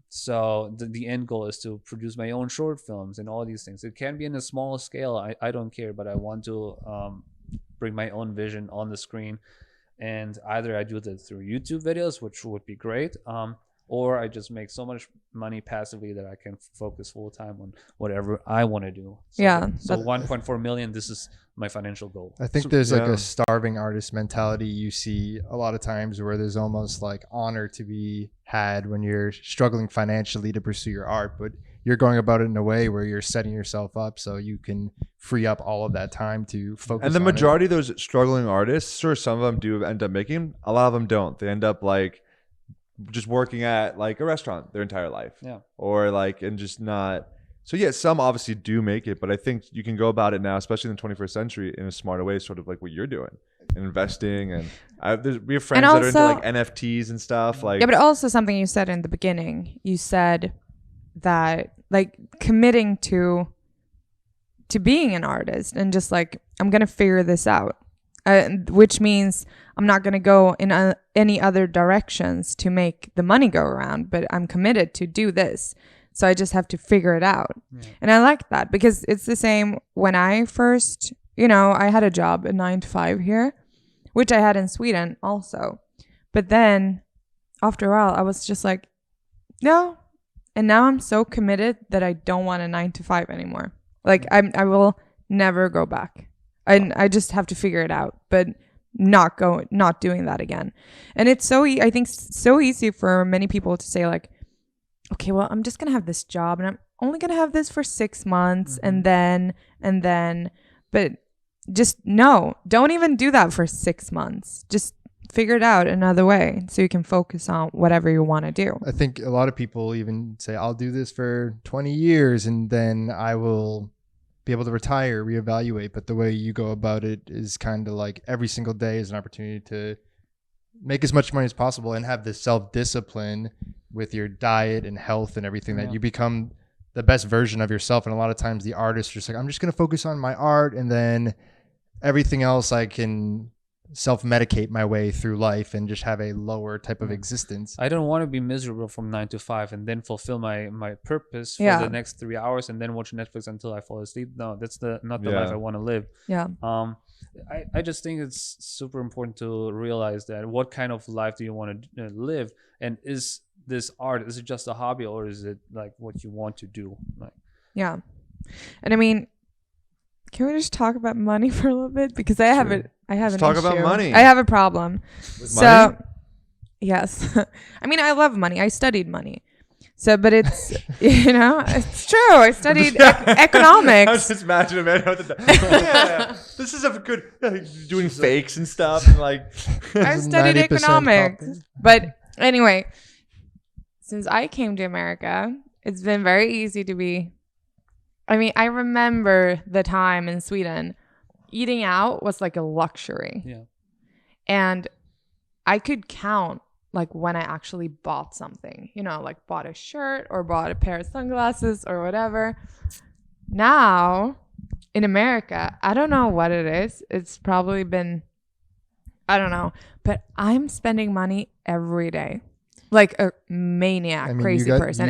So the end goal is to produce my own short films and all these things. It can be in a small scale. I don't care, but I want to bring my own vision on the screen. And either I do that through YouTube videos, which would be great, or I just make so much money passively that I can focus full time on whatever I want to do. So, Yeah, So 1.4 million, this is my financial goal. I think there's like a starving artist mentality you see a lot of times where there's almost like honor to be had when you're struggling financially to pursue your art, but you're going about it in a way where you're setting yourself up so you can free up all of that time to focus. And the on majority of those struggling artists, sure, some of them do end up making, a lot of them don't. They end up like just working at like a restaurant their entire life. Yeah. Or like, and just not. So yeah, some obviously do make it, but I think you can go about it now, especially in the 21st century, in a smarter way, sort of like what you're doing, investing. And we have friends that are into like NFTs and stuff. Like, yeah, but also something you said in the beginning. You said that like committing to being an artist and just like, I'm gonna figure this out, which means I'm not gonna go in any other directions to make the money go around, but I'm committed to do this, so I just have to figure it out. And I like that because it's the same when I first, I had a job, a 9-to-5 here, which I had in Sweden also, but then after a while I was just like, no. And now I'm so committed that I don't want a 9-to-5 anymore. Like I will never go back. I just have to figure it out, but not doing that again. And it's I think so easy for many people to say like, okay, well, I'm just going to have this job and I'm only going to have this for 6 months and then, but just no, don't even do that for 6 months. Just figure it out another way so you can focus on whatever you want to do. I think a lot of people even say, I'll do this for 20 years and then I will be able to retire, reevaluate. But the way you go about it is kind of like every single day is an opportunity to make as much money as possible and have this self-discipline with your diet and health and everything that you become the best version of yourself. And a lot of times the artists are just like, I'm just going to focus on my art and then everything else I can self-medicate my way through life and just have a lower type of existence. I don't want to be miserable from 9 to 5 and then fulfill my purpose for the next 3 hours and then watch Netflix until I fall asleep. No, that's not the life I want to live. Yeah. I just think it's super important to realize that what kind of life do you want to live, and is this art, is it just a hobby or is it like what you want to do? Like, yeah. And I mean, can we just talk about money for a little bit? Because I have an talk issue. about money. I have a problem. With so, money? Yes. I mean, I love money. I studied money. So, but it's, it's true. I studied economics. I was just imagining, man. This is a good, doing fakes and stuff. And like, I studied economics. But anyway, since I came to America, it's been very easy to be, I remember the time in Sweden, eating out was like a luxury. yeah. And I could count like when I actually bought something, like bought a shirt or bought a pair of sunglasses or whatever. Now in America, I don't know what it is. It's probably been, I don't know, but I'm spending money every day. Like a maniac, crazy person.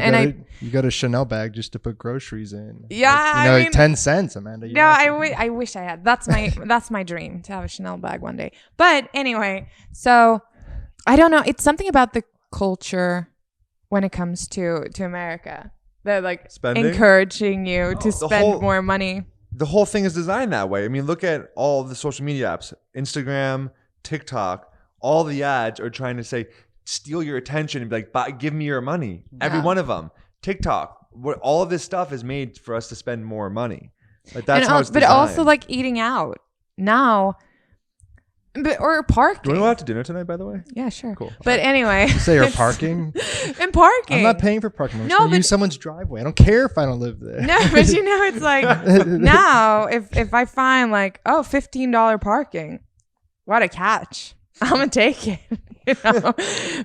You got a Chanel bag just to put groceries in. Yeah, like, 10 cents, Amanda. No, I wish I had. That's my dream, to have a Chanel bag one day. But anyway, so I don't know. It's something about the culture when it comes to America that like encouraging you to spend more money. The whole thing is designed that way. I mean, look at all the social media apps, Instagram, TikTok. All the ads are trying to say, steal your attention and be like, give me your money. Yeah. Every one of them. TikTok, all of this stuff is made for us to spend more money. Like that's how it's designed. But also like eating out now, or parking. Do you want to go out to dinner tonight, by the way? Yeah, sure. Cool. But anyway, you say you're parking. And parking. I'm not paying for parking. I'm just gonna use someone's driveway. I don't care if I don't live there. No, but it's like now if I find like $15 parking, what a catch! I'm gonna take it.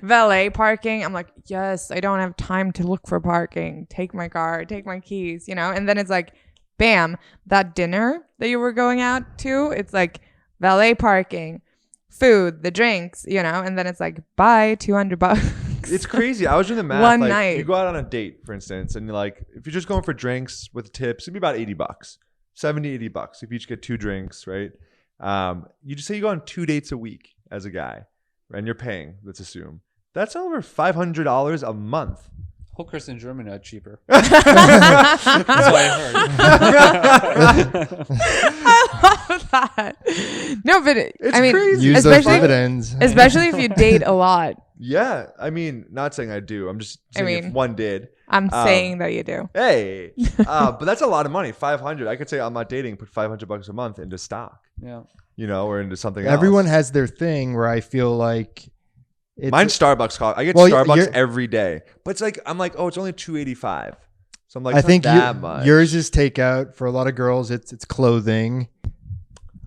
Valet parking. I'm like, yes, I don't have time to look for parking. Take my car, take my keys, and then it's like, bam, that dinner that you were going out to, it's like valet parking, food, the drinks, and then it's like, bye, $200. It's crazy. I was doing the math. One like, night. You go out on a date, for instance, and you're like, if you're just going for drinks with tips, it'd be about $80, $70, $80 if you each get 2 drinks, right? You just say you go on 2 dates a week as a guy, and you're paying. Let's assume that's over $500 a month. Hookers in Germany are cheaper. That's what I heard. I love that. No, but It's I mean, crazy. Use those especially dividends. especially if you date a lot. Yeah, I mean, not saying I do. I'm just saying if mean, one did. I'm saying that you do. Hey, but that's a lot of money. 500. I could say I'm not dating. Put $500 a month into stock. Yeah. Or into something Everyone else. has their thing where I feel like Mine's Starbucks coffee. I get Well, Starbucks you're- every day, but it's like I'm like, oh, it's only $2.85. So I'm like, I it's think not that much. yours is takeout. For a lot of girls, it's clothing.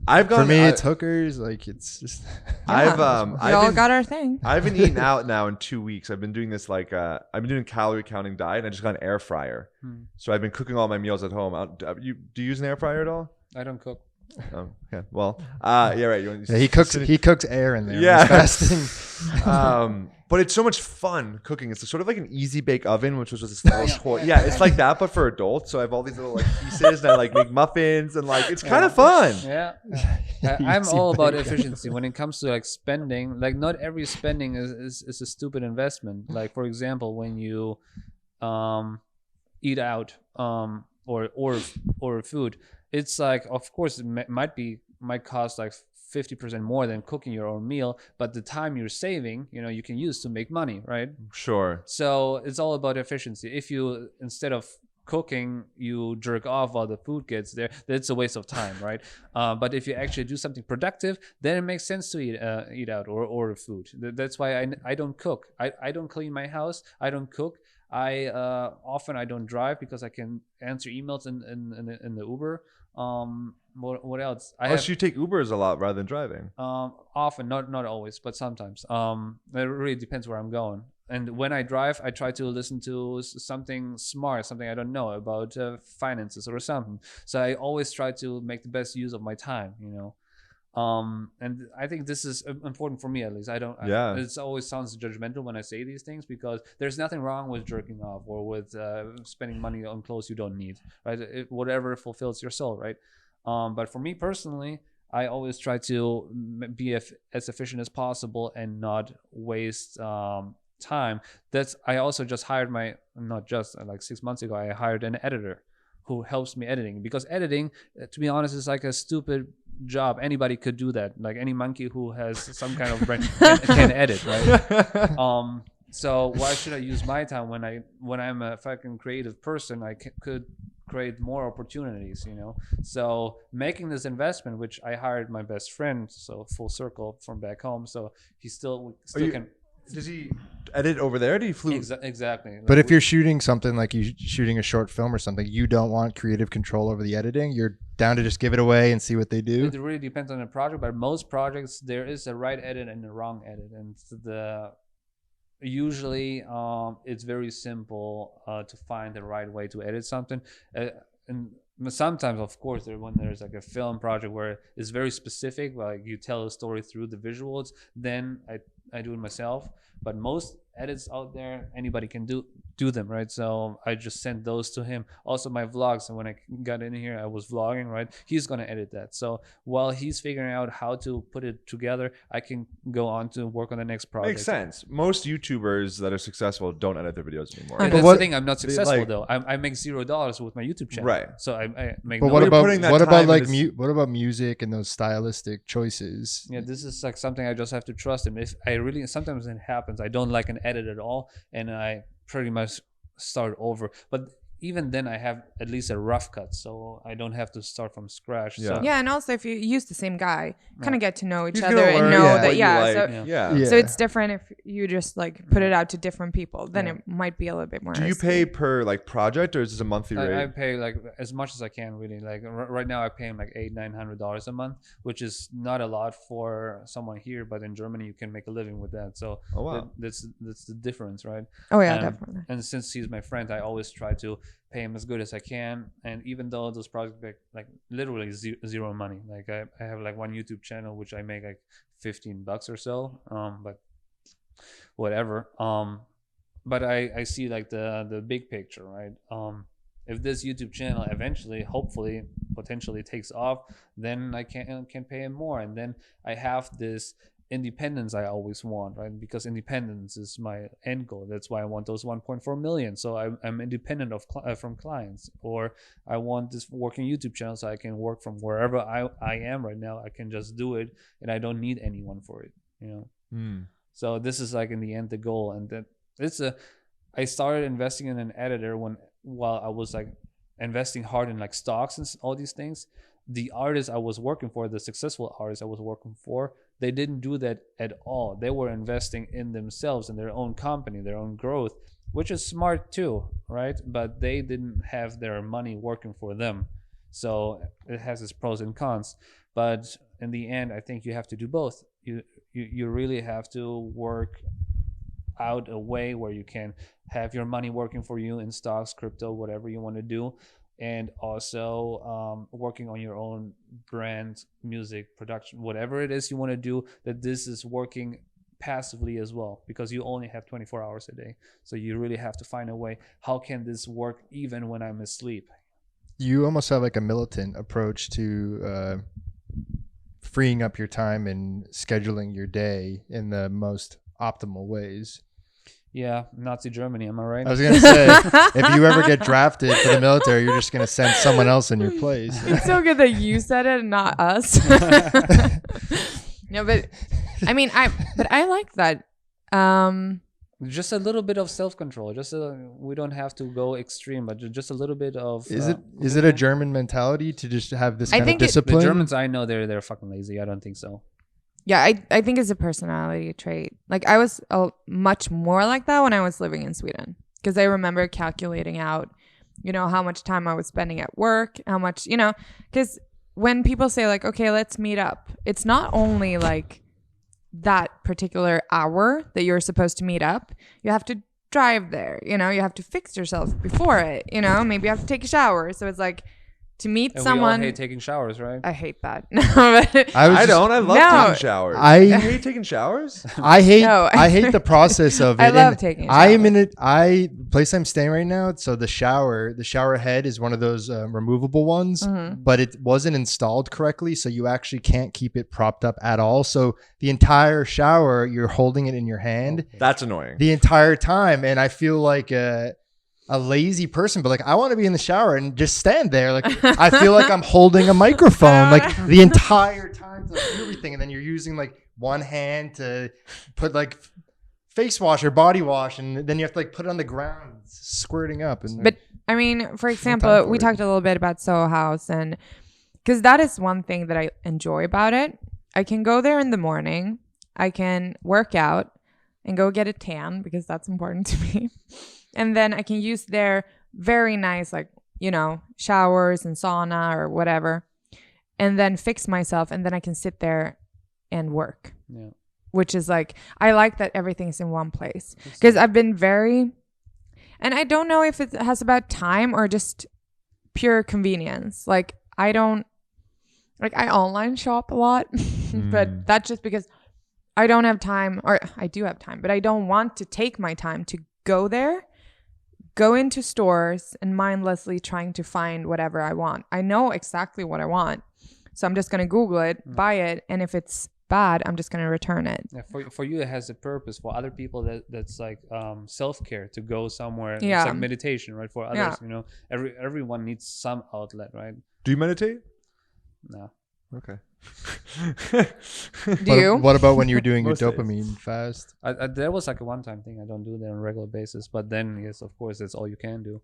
I've gone. For me, it's hookers. Like it's just. I've we all got our thing. I haven't eaten out now in 2 weeks. I've been doing this I've been doing calorie counting diet. And I just got an air fryer, so I've been cooking all my meals at home. Do you use an air fryer at all? I don't cook. Oh, okay. Well, yeah, right. Yeah, he cooks air in there. Yeah. Yeah, fasting. But it's so much fun cooking. It's sort of like an easy bake oven, which was just a little toy. Yeah, it's like that, but for adults. So I have all these little like pieces, and I like make muffins, and like it's kind of fun. Yeah. I'm Easy all about bake. efficiency when it comes to like spending. Like not every spending is a stupid investment. Like for example, when you eat out or food, it's like of course it might cost like 50% more than cooking your own meal, but the time you're saving, you can use to make money, right? Sure. So it's all about efficiency. If you, instead of cooking, you jerk off while the food gets there, that's a waste of time, right? But if you actually do something productive, then it makes sense to eat out or order food. That's why I don't cook. I don't clean my house. I don't cook. I often I don't drive because I can answer emails in the Uber. What else? So you take Ubers a lot rather than driving. Often, not always, but sometimes. It really depends where I'm going. And when I drive, I try to listen to something smart, something I don't know about finances or something. So I always try to make the best use of my time, and I think this is important for me, at least. It always sounds judgmental when I say these things, because there's nothing wrong with jerking off or with spending money on clothes you don't need, right? Whatever fulfills your soul, right? But for me personally, I always try to be as efficient as possible and not waste time. I also just hired like 6 months ago, I hired an editor who helps me editing, because editing, to be honest, is like a stupid job. Anybody could do that. Like any monkey who has some kind of brain can edit, right? So why should I use my time when I'm a fucking creative person? I could create more opportunities, So making this investment, which I hired my best friend, so full circle from back home, so he still can. Does he edit over there? Do you flew? Exactly. But if you're shooting something like you shooting a short film or something, you don't want creative control over the editing. You're down to just give it away and see what they do. It really depends on the project, but most projects there is a right edit and a wrong edit, and usually it's very simple to find the right way to edit something. And sometimes, of course, when there's like a film project where it's very specific, like you tell a story through the visuals, then I do it myself. But most edits out there, anybody can do them, right? So I just sent those to him. Also my vlogs, and when I got in here, I was vlogging, right? He's gonna edit that. So while he's figuring out how to put it together, I can go on to work on the next project. Makes sense. Most YouTubers that are successful don't edit their videos anymore. And that's the thing. I'm not successful though. I make $0 with my YouTube channel. Right. So I make. But no what money. about like what about music and those stylistic choices? Yeah, this is like something I just have to trust him. If I really, sometimes it happens, I don't like an edit at all, and I pretty much start over. But even then, I have at least a rough cut, so I don't have to start from scratch. Yeah. So, Yeah, and also if you use the same guy, kind of get to know each He's other gonna and learn know what that. you Yeah, like. so Yeah. so it's different if you just like put it out to different people. Then it might be a little bit more. Do you risky. pay per like project, or is this a monthly rate? I pay like as much as I can, really. Like right now, I pay him like $800-900 a month, which is not a lot for someone here, but in Germany, you can make a living with that. So Oh, wow. that's the difference, right? Oh yeah, And- definitely. And since he's my friend, I always try to pay him as good as I can. And even though those projects make like literally zero money, like I have like one YouTube channel which I make like $15 or so, but whatever. But I see like the big picture, right? if this YouTube channel eventually, hopefully, potentially takes off, then I can pay him more, and then I have this independence I always want, right? Because independence is my end goal. That's why I want those 1.4 million. So I'm independent of from clients, or I want this working YouTube channel so I can work from wherever I am right now. I can just do it, and I don't need anyone for it, you know. So this is like in the end the goal, and that I started investing in an editor while I was like investing hard in like stocks and all these things. The artists I was working for, the successful artists I was working for, they didn't do that at all. They were investing in themselves, in their own company, their own growth, which is smart too, right? But they didn't have their money working for them. So it has its pros and cons. But in the end, I think you have to do both. You really have to work out a way where you can have your money working for you in stocks, crypto, whatever you want to do, and also working on your own brand, music production, whatever it is you want to do, that this is working passively as well, because you only have 24 hours a day. So you really have to find a way, how can this work even when I'm asleep? You almost have like a militant approach to freeing up your time and scheduling your day in the most optimal ways. Yeah, Nazi Germany, am I right? I was going to say, if you ever get drafted for the military, you're just going to send someone else in your place. It's so good that you said it and not us. No, but I mean, I like that. Just a little bit of self-control. We don't have to go extreme, but just a little bit of. Is it a German mentality to just have this kind of discipline? The Germans I know, they're fucking lazy. I don't think so. Yeah, I think it's a personality trait. Like I was much more like that when I was living in Sweden, because I remember calculating out, you know, how much time I was spending at work, how much, you know, because when people say like, okay, let's meet up, it's not only like that particular hour that you're supposed to meet up. You have to drive there, you know, you have to fix yourself before it, you know, maybe you have to take a shower. So it's like, to meet and someone. We all hate taking showers, right? I hate that. No, but I don't. I love taking showers. You hate taking showers? I hate the process of it. I love taking a shower. I am in it. Place I'm staying right now. So the shower head is one of those removable ones, but it wasn't installed correctly. So you actually can't keep it propped up at all. So the entire shower, you're holding it in your hand. That's annoying. The entire time. And I feel like a lazy person, but like I want to be in the shower and just stand there. Like I feel like I'm holding a microphone like the entire time to do everything, and then you're using like one hand to put like face wash or body wash, and then you have to like put it on the ground, squirting up. And but I mean, for example, we talked a little bit about Soho House, and because that is one thing that I enjoy about it. I can go there in the morning, I can work out and go get a tan because that's important to me. And then I can use their very nice, like, you know, showers and sauna or whatever, and then fix myself. And then I can sit there and work, which is like, I like that everything's in one place, because I've been and I don't know if it has about time or just pure convenience. Like I online shop a lot, but that's just because I don't have time, or I do have time, but I don't want to take my time to go there. Go into stores and mindlessly trying to find whatever I want. I know exactly what I want. So I'm just going to Google it, buy it. And if it's bad, I'm just going to return it. Yeah, for you, it has a purpose. For other people, that's like self-care, to go somewhere. Yeah. It's like meditation, right? For others, you know, everyone needs some outlet, right? Do you meditate? No. Okay. Do you? What about when you were doing your Most days. dopamine fast? There was like a one-time thing. I don't do that on a regular basis. But then, yes, of course, that's all you can do.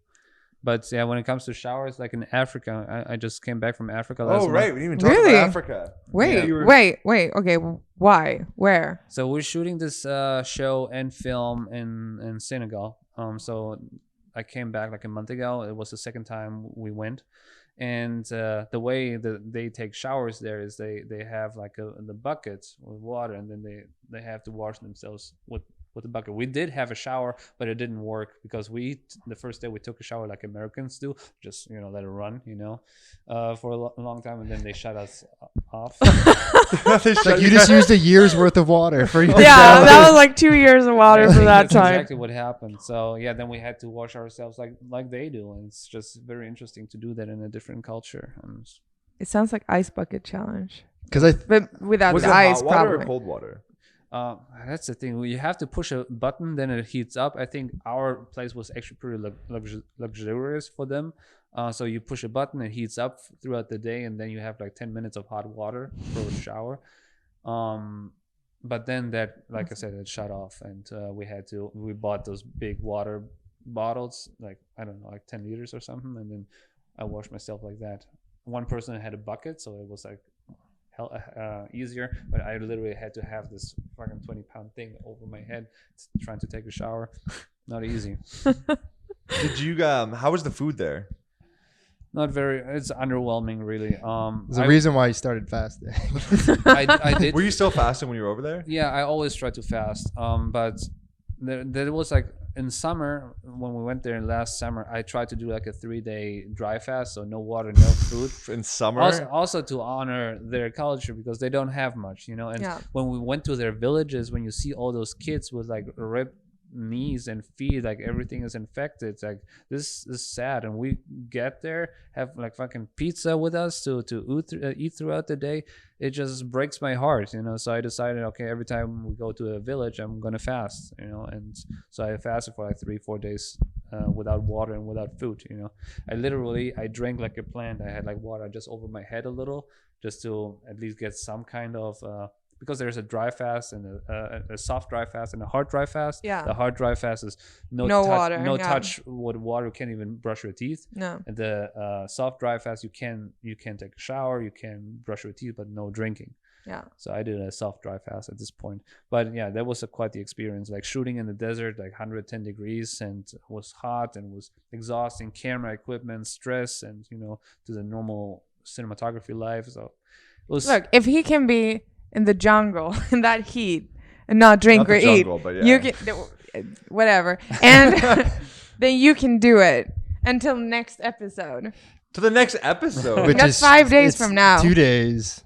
But yeah, when it comes to showers, like in Africa, I just came back from Africa last month. We didn't even talk Really? about Africa. Wait. Okay. Why? Where? So we're shooting this show and film in Senegal. So I came back like a month ago. It was the second time we went. And the way that they take showers there is they have like the buckets with water, and then they have to wash themselves with with the bucket. We did have a shower, but it didn't work because the first day we took a shower like Americans do, just let it run, for a long time, and then they shut us off. Like you just used a year's worth of water for your Yeah, that was like 2 years of water for that That's time. exactly what happened. So yeah, then we had to wash ourselves like they do, and it's just very interesting to do that in a different culture. And It sounds like ice bucket challenge, because but without Was the it ice, hot water probably. or cold water? that's the thing. You have to push a button, then it heats up. I think our place was actually pretty luxurious for them. So you push a button, it heats up throughout the day, and then you have like 10 minutes of hot water for a shower. But then that, like I said, it shut off, and we bought those big water bottles, like I don't know, like 10 liters or something, and then I washed myself like that. One person had a bucket, so it was like easier, but I literally had to have this fucking 20-pound thing over my head trying to take a shower. Not easy. Did you how was the food there? Not very. It's underwhelming, really. There's a reason why you started fasting. I did. Were you still fasting when you were over there? Yeah, I always try to fast. But there was like in summer when we went there last summer, I tried to do like a 3-day dry fast, so no water, no food. In summer? Also to honor their culture because they don't have much, And when we went to their villages, when you see all those kids with like ripped knees and feet, like everything is infected, it's like this is sad. And we get there, have like fucking pizza with us to eat throughout the day. It just breaks my heart, So I decided, okay, every time we go to a village, I'm gonna fast, And so I fasted for like 3-4 days without water and without food, I drank like a plant. I had like water just over my head a little, just to at least get some kind of because there's a dry fast and a soft dry fast and a hard dry fast. Yeah. The hard dry fast is no touch with water. You can't even brush your teeth. No. And the soft dry fast, you can take a shower, you can brush your teeth, but no drinking. Yeah. So I did a soft dry fast at this point. But yeah, that was quite the experience. Like shooting in the desert, like 110 degrees, and it was hot and was exhausting. Camera equipment, stress, and to the normal cinematography life. So it was. Look, if he can be in the jungle in that heat and not drink or jungle, eat, but yeah. you can whatever, and then you can do it until next episode. To the next episode. Which That's is 5 days it's from now. 2 days.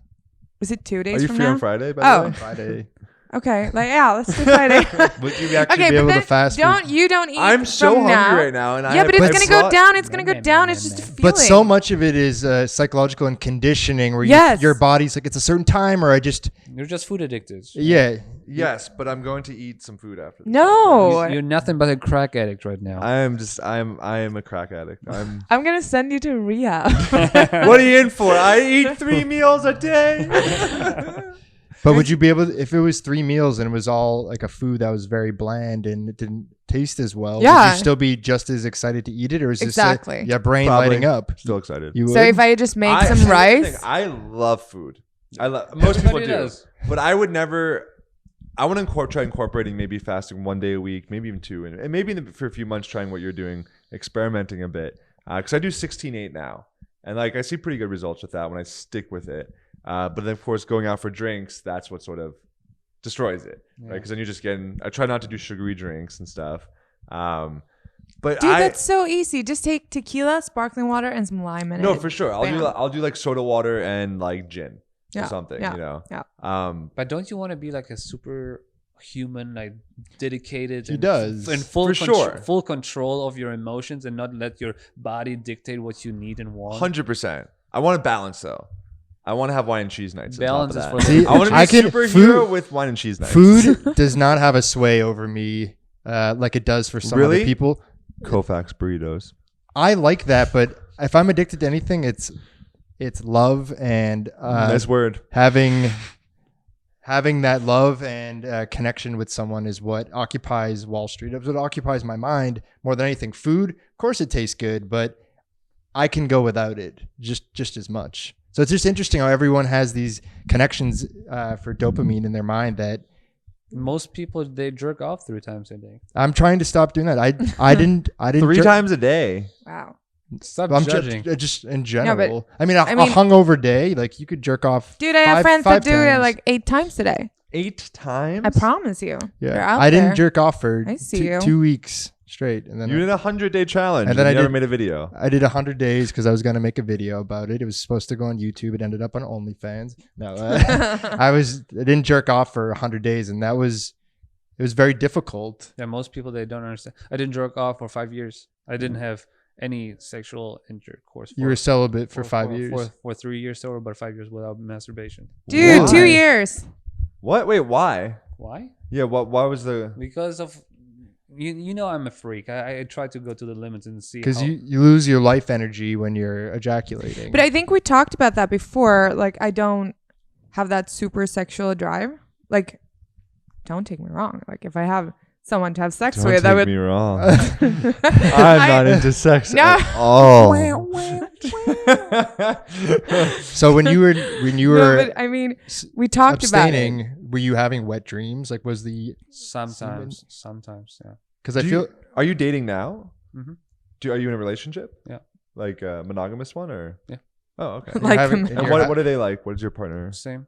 Is it 2 Are days you from free now? on Friday, by the way? Friday. Okay, like let's do Friday. Would you actually Okay, be but able then to fast? don't eat. I'm so from hungry now. right now, and Yeah, but it's gonna go down. It's gonna go Man, down. man, It's just a man. feeling. But so much of it is psychological and conditioning, where Yes. your body's like, it's a certain time, or You're just food addicted. yeah. Yes, but I'm going to eat some food after this. No, You're nothing but a crack addict right now. I am a crack addict. I'm I'm gonna send you to rehab. What are you in for? I eat 3 meals a day. But would you be able to, if it was 3 meals and it was all like a food that was very bland and it didn't taste as well, would Yeah. you still be just as excited to eat it, or is Exactly. this your brain Probably. lighting up? Still excited. You would? So if I just make some here's the rice, thing, I love food. Most people Everybody do, does. but I would never. I want to try incorporating maybe fasting 1 day a week, maybe even 2, and maybe for a few months trying what you're doing, experimenting a bit. Because I do 16/8 now, and like I see pretty good results with that when I stick with it. But then of course going out for drinks, that's what sort of destroys it, right? Because then you're just getting. I try not to do sugary drinks and stuff. But dude, that's so easy. Just take tequila, sparkling water, and some lime in it. no, for sure. Bam. I'll do like soda water and like gin or Yeah, something. yeah, yeah. But don't you want to be like a superhuman, like dedicated? He and does. and full For sure. full control of your emotions and not let your body dictate what you need and want. 100%. I want to balance though. I want to have wine and cheese nights. Balance on is top for of that. the- See, I want to be I a can- superhero food- with wine and cheese nights. Food does not have a sway over me like it does for some Really? other people. Koufax burritos. I like that, but if I'm addicted to anything, it's love and Nice word. having that love and connection with someone is what occupies Wall Street. It's what occupies my mind more than anything. Food, of course, it tastes good, but I can go without it just as much. So it's just interesting how everyone has these connections for dopamine in their mind that Most people, they jerk off 3 times a day. I'm trying to stop doing that. I didn't 3 times a day. Wow. Stop I'm judging. just in general. I a mean- hungover day, like you could jerk off. Dude, I have friends that five do it times. like 8 times a day. 8 times? I promise you. Yeah, They're out I didn't there. jerk off for I see you. 2 weeks straight, and then You did a 100-day challenge, And and then you I never did- made a video. I did 100 days because I was gonna make a video about it. It was supposed to go on YouTube. It ended up on OnlyFans. No, I didn't jerk off for 100 days, and it was very difficult. Yeah, most people, they don't understand. I didn't jerk off for 5 years. I didn't have any sexual intercourse. You were celibate for 5 years. For 3 years sober, but 5 years without masturbation. Dude, Why? 2 years. What? Wait, why? Why? Yeah, why was the... Because of you know I'm a freak. I try to go to the limits and see Because how, you lose your life energy when you're ejaculating. But I think we talked about that before. Like, I don't have that super sexual drive. Like, don't take me wrong. Like, if I have someone to have sex Don't with, I take would. me wrong. I'm not into sex No. at all. So when you were No, but I mean, we talked about it. abstaining, were you having wet dreams? Like, was the sometimes, yeah. because I feel Are you dating now? Mhm. Are you in a relationship? Yeah. Like a monogamous one, or? Yeah. Oh, okay. you're Like having- him. and And you're what are they like? What is your partner? Same.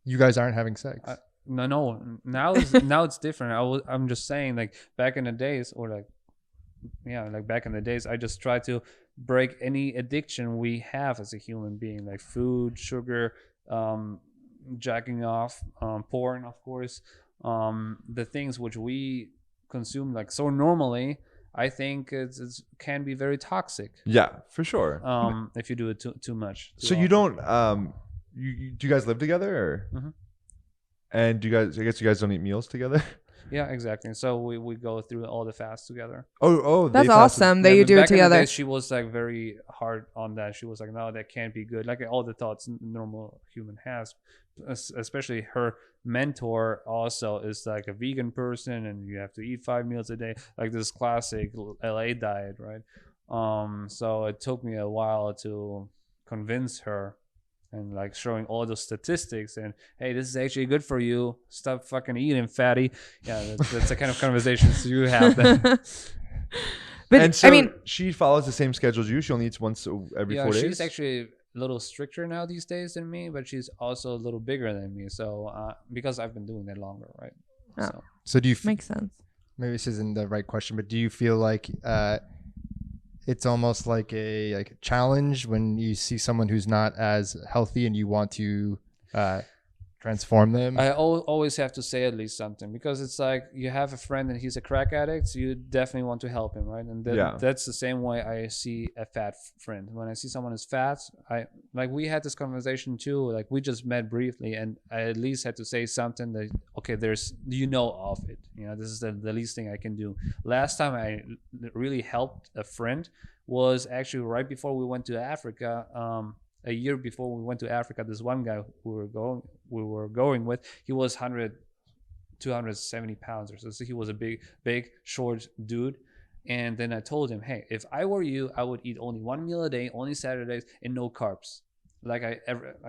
you guys aren't having sex. No. Now it's different. I'm just saying, like back in the days, or like back in the days, I just try to break any addiction we have as a human being, like food, sugar, jacking off, porn, of course, the things which we consume like so normally. I think it can be very toxic. Yeah, for sure. If you do it too much. So you don't do you guys live together, or? Mhm. And do you guys? I guess you guys don't eat meals together. Yeah, exactly. So we go through all the fasts together. Oh, That's they fasted. awesome that Yeah, you but do it back in the together. days, she was like very hard on that. She was like, no, that can't be good. Like all the thoughts normal human has, especially her mentor also is like a vegan person, and you have to eat 5 meals a day, like this classic LA diet, right? So it took me a while to convince her, and like showing all the statistics and, hey, this is actually good for you. Stop fucking eating, fatty. Yeah, that's the kind of conversations you have then. But And so I mean, she follows the same schedule as you. She only eats once every 4 days. She's actually a little stricter now these days than me, but she's also a little bigger than me. So because I've been doing that longer, right? Oh. So do you makes sense. maybe this isn't the right question, but do you feel like it's almost like a challenge when you see someone who's not as healthy and you want to transform them? I always have to say at least something, because it's like you have a friend and he's a crack addict, so you definitely want to help him, right? And that's the same way I see a fat friend. When I see someone who's fat, we had this conversation too. Like we just met briefly, and I at least had to say something that, okay, there's of it. This is the least thing I can do. Last time I really helped a friend was actually right before we went to Africa. A year before we went to Africa, this one guy we were going with, he was 270 pounds or so. So he was a big, short dude. And then I told him, hey, if I were you, I would eat only 1 meal a day, only Saturdays, and no carbs. Like I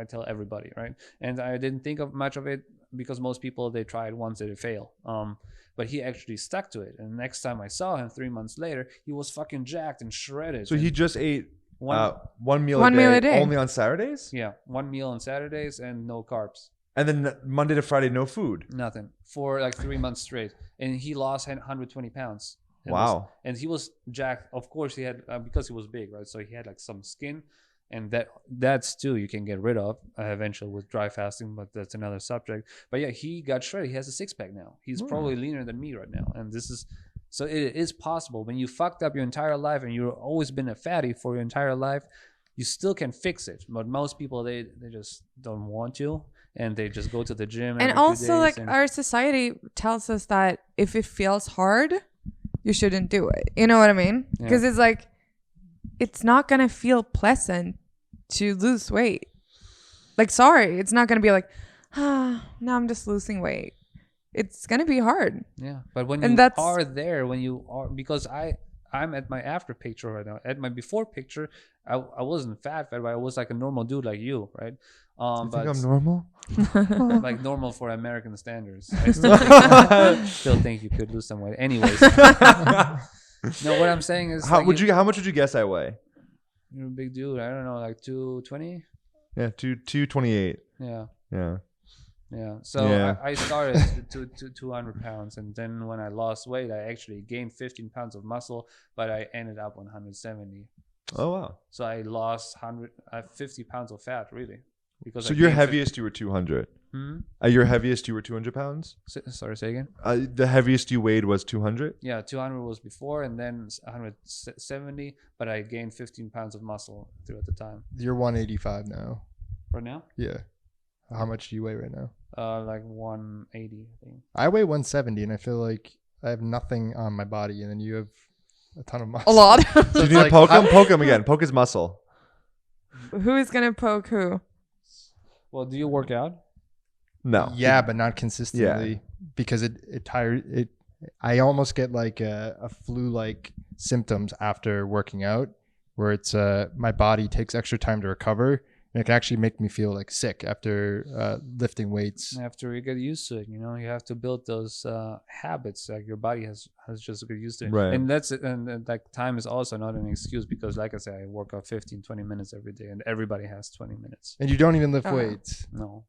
tell everybody, right? And I didn't think of much of it, because most people, they try it once, they fail. But he actually stuck to it. And next time I saw him 3 months later, he was fucking jacked and shredded. So he just ate one meal One a meal day, a day. only on Saturdays? Yeah, 1 meal on Saturdays and no carbs. And then Monday to Friday, no food. Nothing for like 3 months straight, and he lost 120 pounds. Wow. And he was jacked. Of course, he had because he was big, right? So he had like some skin, and that's too you can get rid of eventually with dry fasting, but that's another subject. But yeah, he got shredded. He has a 6-pack now. He's probably leaner than me right now, and this is. So it is possible. When you fucked up your entire life and you've always been a fatty for your entire life, you still can fix it. But most people, they just don't want to, and they just go to the gym. And also, like, our society tells us that if it feels hard, you shouldn't do it. You know what I mean? Because it's like, it's not going to feel pleasant to lose weight. Like, sorry, it's not going to be like, now I'm just losing weight. It's going to be hard. Yeah, but when And you that's- are there, because I'm at my after picture right now. At my before picture, I wasn't fat, but I was like a normal dude like you, right? You But think I'm normal? like normal for American standards. I still think you could lose some weight. Anyways, no, what I'm saying is, How like, much would you guess I weigh? you're a big dude. I don't know, like 220. Yeah, 228. Yeah. Yeah. Yeah. So Yeah. I started to 200 pounds, and then when I lost weight, I actually gained 15 pounds of muscle, but I ended up on 170. Oh wow. So I lost 50 pounds of fat, really, because So I your gained heaviest you were 200. Hmm? At your heaviest you were 200 pounds. Sorry, say again. The heaviest you weighed was 200. Yeah, 200 was before, and then 170, but I gained 15 pounds of muscle throughout the time. You're 185 now. Right now, Yeah. How much do you weigh right now? like 180, I think. I weigh 170, and I feel like I have nothing on my body, and then you have a ton of muscle. A lot. Do you need to poke him? Poke him again. Poke his muscle. Who is gonna poke who? Well, do you work out? No. Yeah, but not consistently because it tires it. I almost get like a flu-like symptoms after working out, where it's my body takes extra time to recover, and it can actually make me feel like sick after lifting weights. After you get used to it, you have to build those habits. Like your body has just to get used to it. Right. And that's it. And like time is also not an excuse because, like I said, I work out 15-20 minutes every day, and everybody has 20 minutes. And you don't even lift Uh-huh. weights, No.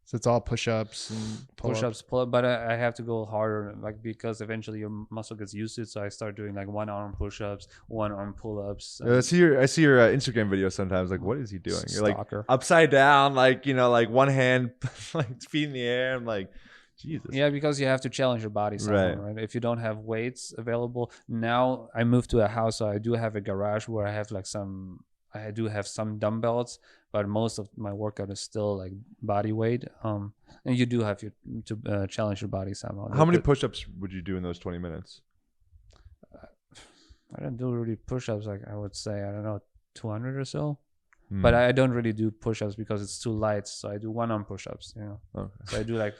so it's all push-ups and Push-ups, pull-up, but I have to go harder, like because eventually your muscle gets used to it. So I start doing like 1-arm push-ups, 1-arm pull-ups. I see your Instagram videos sometimes. Like, what is he doing? You're like Stalker. upside down, like like one hand, like feet in the air. I'm like, Jesus. Yeah, because you have to challenge your body somehow, right? If you don't have weights available, now I moved to a house, so I do have a garage where I have I do have some dumbbells, but most of my workout is still like body weight. And you do have to challenge your body somehow. How many push-ups would you do in those 20 minutes? I don't do really push-ups. Like I would say, I don't know, 200 or so. Hmm. But I don't really do push-ups because it's too light. So I do 1-arm push-ups. Okay. So I do like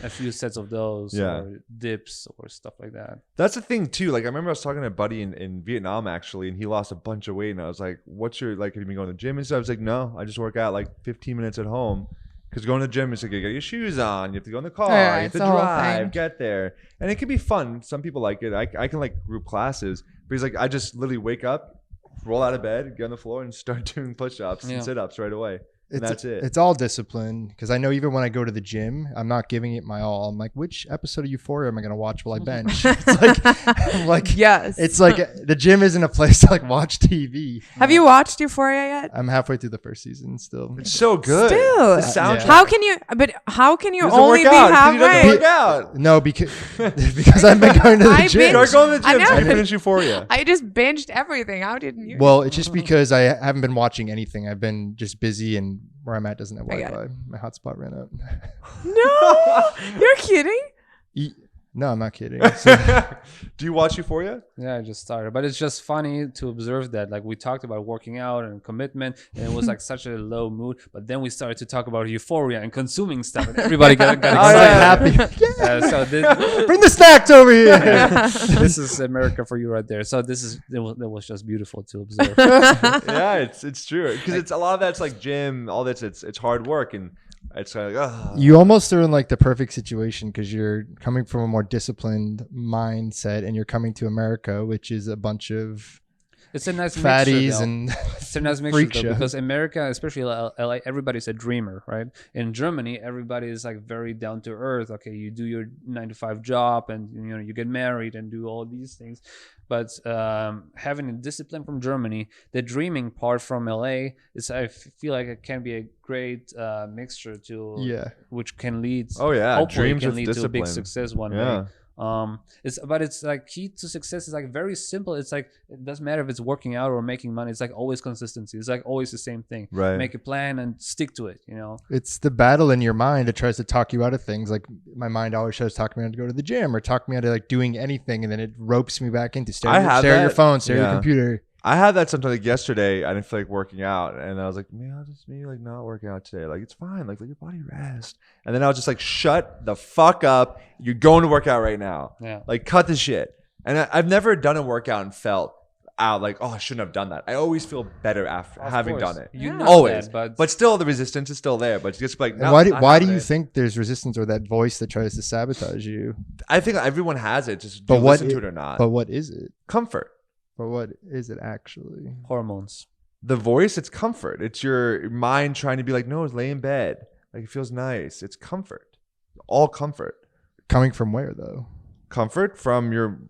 a few sets of those, Yeah. or dips or stuff like that. That's the thing too. Like I remember I was talking to a buddy in Vietnam actually, and he lost a bunch of weight. And I was like, "What's your like? Have you been going to the gym and stuff?" I was like, "No, I just work out like 15 minutes at home." Because going to the gym is like you get your shoes on, you have to go in the car, Yeah, you have it's to the whole drive, thing. get there, and it can be fun. Some people like it. I can like group classes, but he's like, I just literally wake up, roll out of bed, get on the floor, and start doing push-ups Yeah. and sit-ups right away. And that's it. It's all discipline because I know even when I go to the gym, I'm not giving it my all. I'm like, which episode of Euphoria am I going to watch while I bench? It's like, I'm like, Yes. it's like the gym isn't a place to like watch TV. Have you watched Euphoria yet? I'm halfway through the first season still. It's so good. Still. The soundtrack. Yeah. How can you? But how can you He doesn't only be work out, 'cause he doesn't halfway? work out. No, because I've been going to the I gym. binge- Start going to the I gym. know. So you finish Euphoria. I just binged everything. How didn't you? Well, it's just because I haven't been watching anything. I've been just busy, and where I'm at doesn't have I got Wi-Fi. My hotspot ran out. No, you're kidding. No, I'm not kidding. So, Do you watch Euphoria? Yeah, I just started, but it's just funny to observe that. Like we talked about working out and commitment, and it was like such a low mood. But then we started to talk about euphoria and consuming stuff, and everybody got excited. yeah. So this, bring the snacks over here. this is America for you right there. So it was just beautiful to observe. Yeah, it's true because it's a lot of that's like gym, all this. It's hard work and it's kind of like You almost are in like the perfect situation because you're coming from a more disciplined mindset, and you're coming to America, which is a bunch of It's a nice fatties mixture, though. and It's a nice mixture freak though, show. because America, especially LA, everybody's a dreamer, right? In Germany, everybody is like very down to earth. Okay, you do your 9-to-5 job, and you get married and do all these things. But having a discipline from Germany, the dreaming part from LA is, I feel like it can be a great mixture to, yeah. which can lead. oh yeah, hopefully, dreams can with lead discipline. to a big success one Yeah. day. It's like key to success is like very simple. It's like it doesn't matter if it's working out or making money. It's like always consistency. It's like always the same thing. Right. Make a plan and stick to it. It's the battle in your mind that tries to talk you out of things. Like my mind always tries to talk me out to go to the gym or talk me out of like doing anything, and then it ropes me back into stare at your that. phone, stare at Yeah. your computer. I had that sometimes. Like yesterday, I didn't feel like working out, and I was like, maybe I'll just maybe like not working out today. Like it's fine. Like let your body rest. And then I was just like, shut the fuck up. You're going to work out right now. Yeah. Like cut the shit. And I've never done a workout and felt out like, oh, I shouldn't have done that. I always feel better after Of having course. done it. You Yeah. know Always. that, But still, the resistance is still there. But it's just like, And no, why not do you happening. think there's resistance or that voice that tries to sabotage you? I think everyone has it. Just do But you what listen to i- it or not. But what is it? Comfort. But what is it actually? hormones. The voice, it's comfort. It's your mind trying to be like, no, lay in bed. Like it feels nice. It's comfort. All comfort. Coming from where though? Comfort from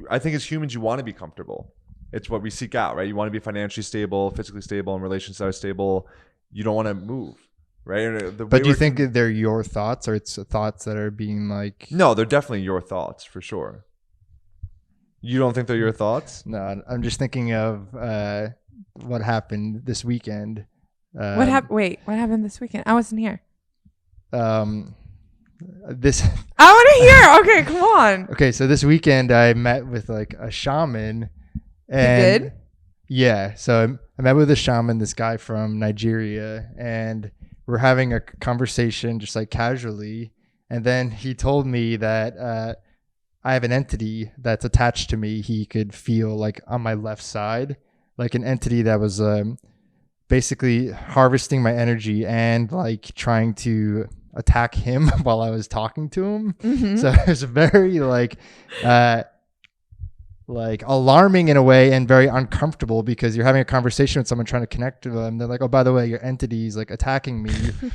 I think as humans, you want to be comfortable. It's what we seek out, right? You want to be financially stable, physically stable, and relationships are stable. You don't want to move, right? But do you think they're your thoughts, or it's thoughts that are being like? No, they're definitely your thoughts for sure. You don't think they're your thoughts? No, I'm just thinking of what happened this weekend. What happened? Wait, what happened this weekend? I wasn't here. This I want to hear. Okay, come on. Okay, so this weekend I met with like a shaman. And you did? Yeah. So I met with a shaman, this guy from Nigeria, and we're having a conversation just like casually. And then he told me that I have an entity that's attached to me. He could feel like on my left side, like an entity that was basically harvesting my energy and like trying to attack him while I was talking to him. Mm-hmm. So it was very like alarming in a way and very uncomfortable, because you're having a conversation with someone trying to connect to them. They're like, oh, by the way, your entity is like attacking me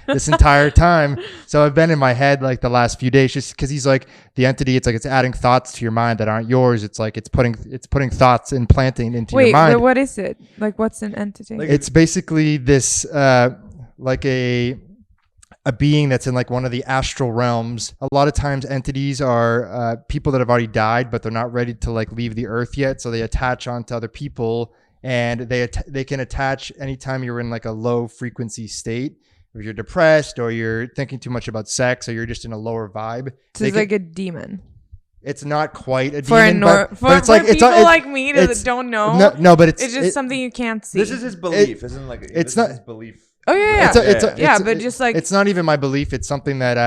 this entire time. So I've been in my head like the last few days, just because he's like, the entity, it's like it's adding thoughts to your mind that aren't yours. It's like it's putting thoughts and planting into your mind. Wait, what is it? Like, what's an entity? Like, it's basically this like a being that's in like one of the astral realms. A lot of times entities are people that have already died, but they're not ready to like leave the earth yet. So they attach onto other people, and they can attach anytime you're in like a low frequency state. If you're depressed, or you're thinking too much about sex, or you're just in a lower vibe. So it's like a demon. It's not quite a For demon, but it's for like people like me that don't know. No, but it's just something you can't see. This is his belief, isn't like it's not his belief. Oh yeah, but just like it's not even my belief. It's something that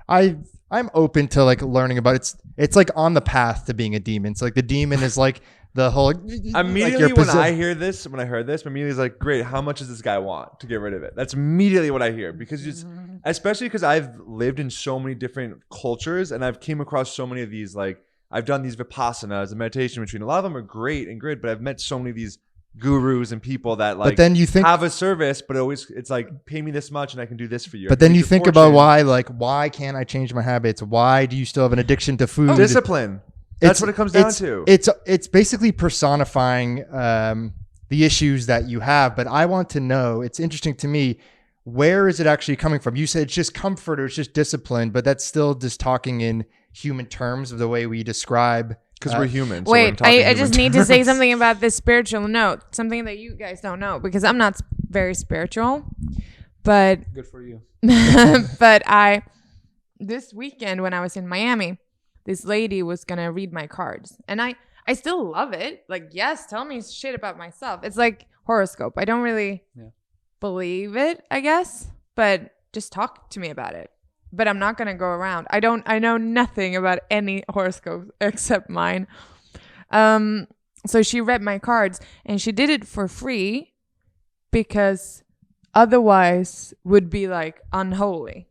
I'm open to like learning about. It's like on the path to being a demon. It's like the demon is like the whole. Immediately when I heard this, immediately like, great. How much does this guy want to get rid of it? That's immediately what I hear, because especially because I've lived in so many different cultures, and I've came across so many of these. Like, I've done these vipassanas and meditation retreat. A lot of them are great and good, but I've met so many of these gurus and people that like, but then you think, have a service, but it's like, pay me this much and I can do this for you. But then you think about why can't I change my habits? Why do you still have an addiction to food? Discipline. That's what it comes down to. It's basically personifying the issues that you have. But I want to know, it's interesting to me, where is it actually coming from? You said it's just comfort or it's just discipline, but that's still just talking in human terms of the way we describe. Because we're humans. Wait, I just need to say something about this spiritual note, something that you guys don't know, because I'm not very spiritual, but Good for you. but this weekend when I was in Miami, this lady was gonna read my cards, and I still love it. Like, yes, tell me shit about myself. It's like horoscope. I don't really believe it, I guess, but just talk to me about it. But I'm not going to go around. I know nothing about any horoscope except mine. So she read my cards, and she did it for free because otherwise would be like unholy.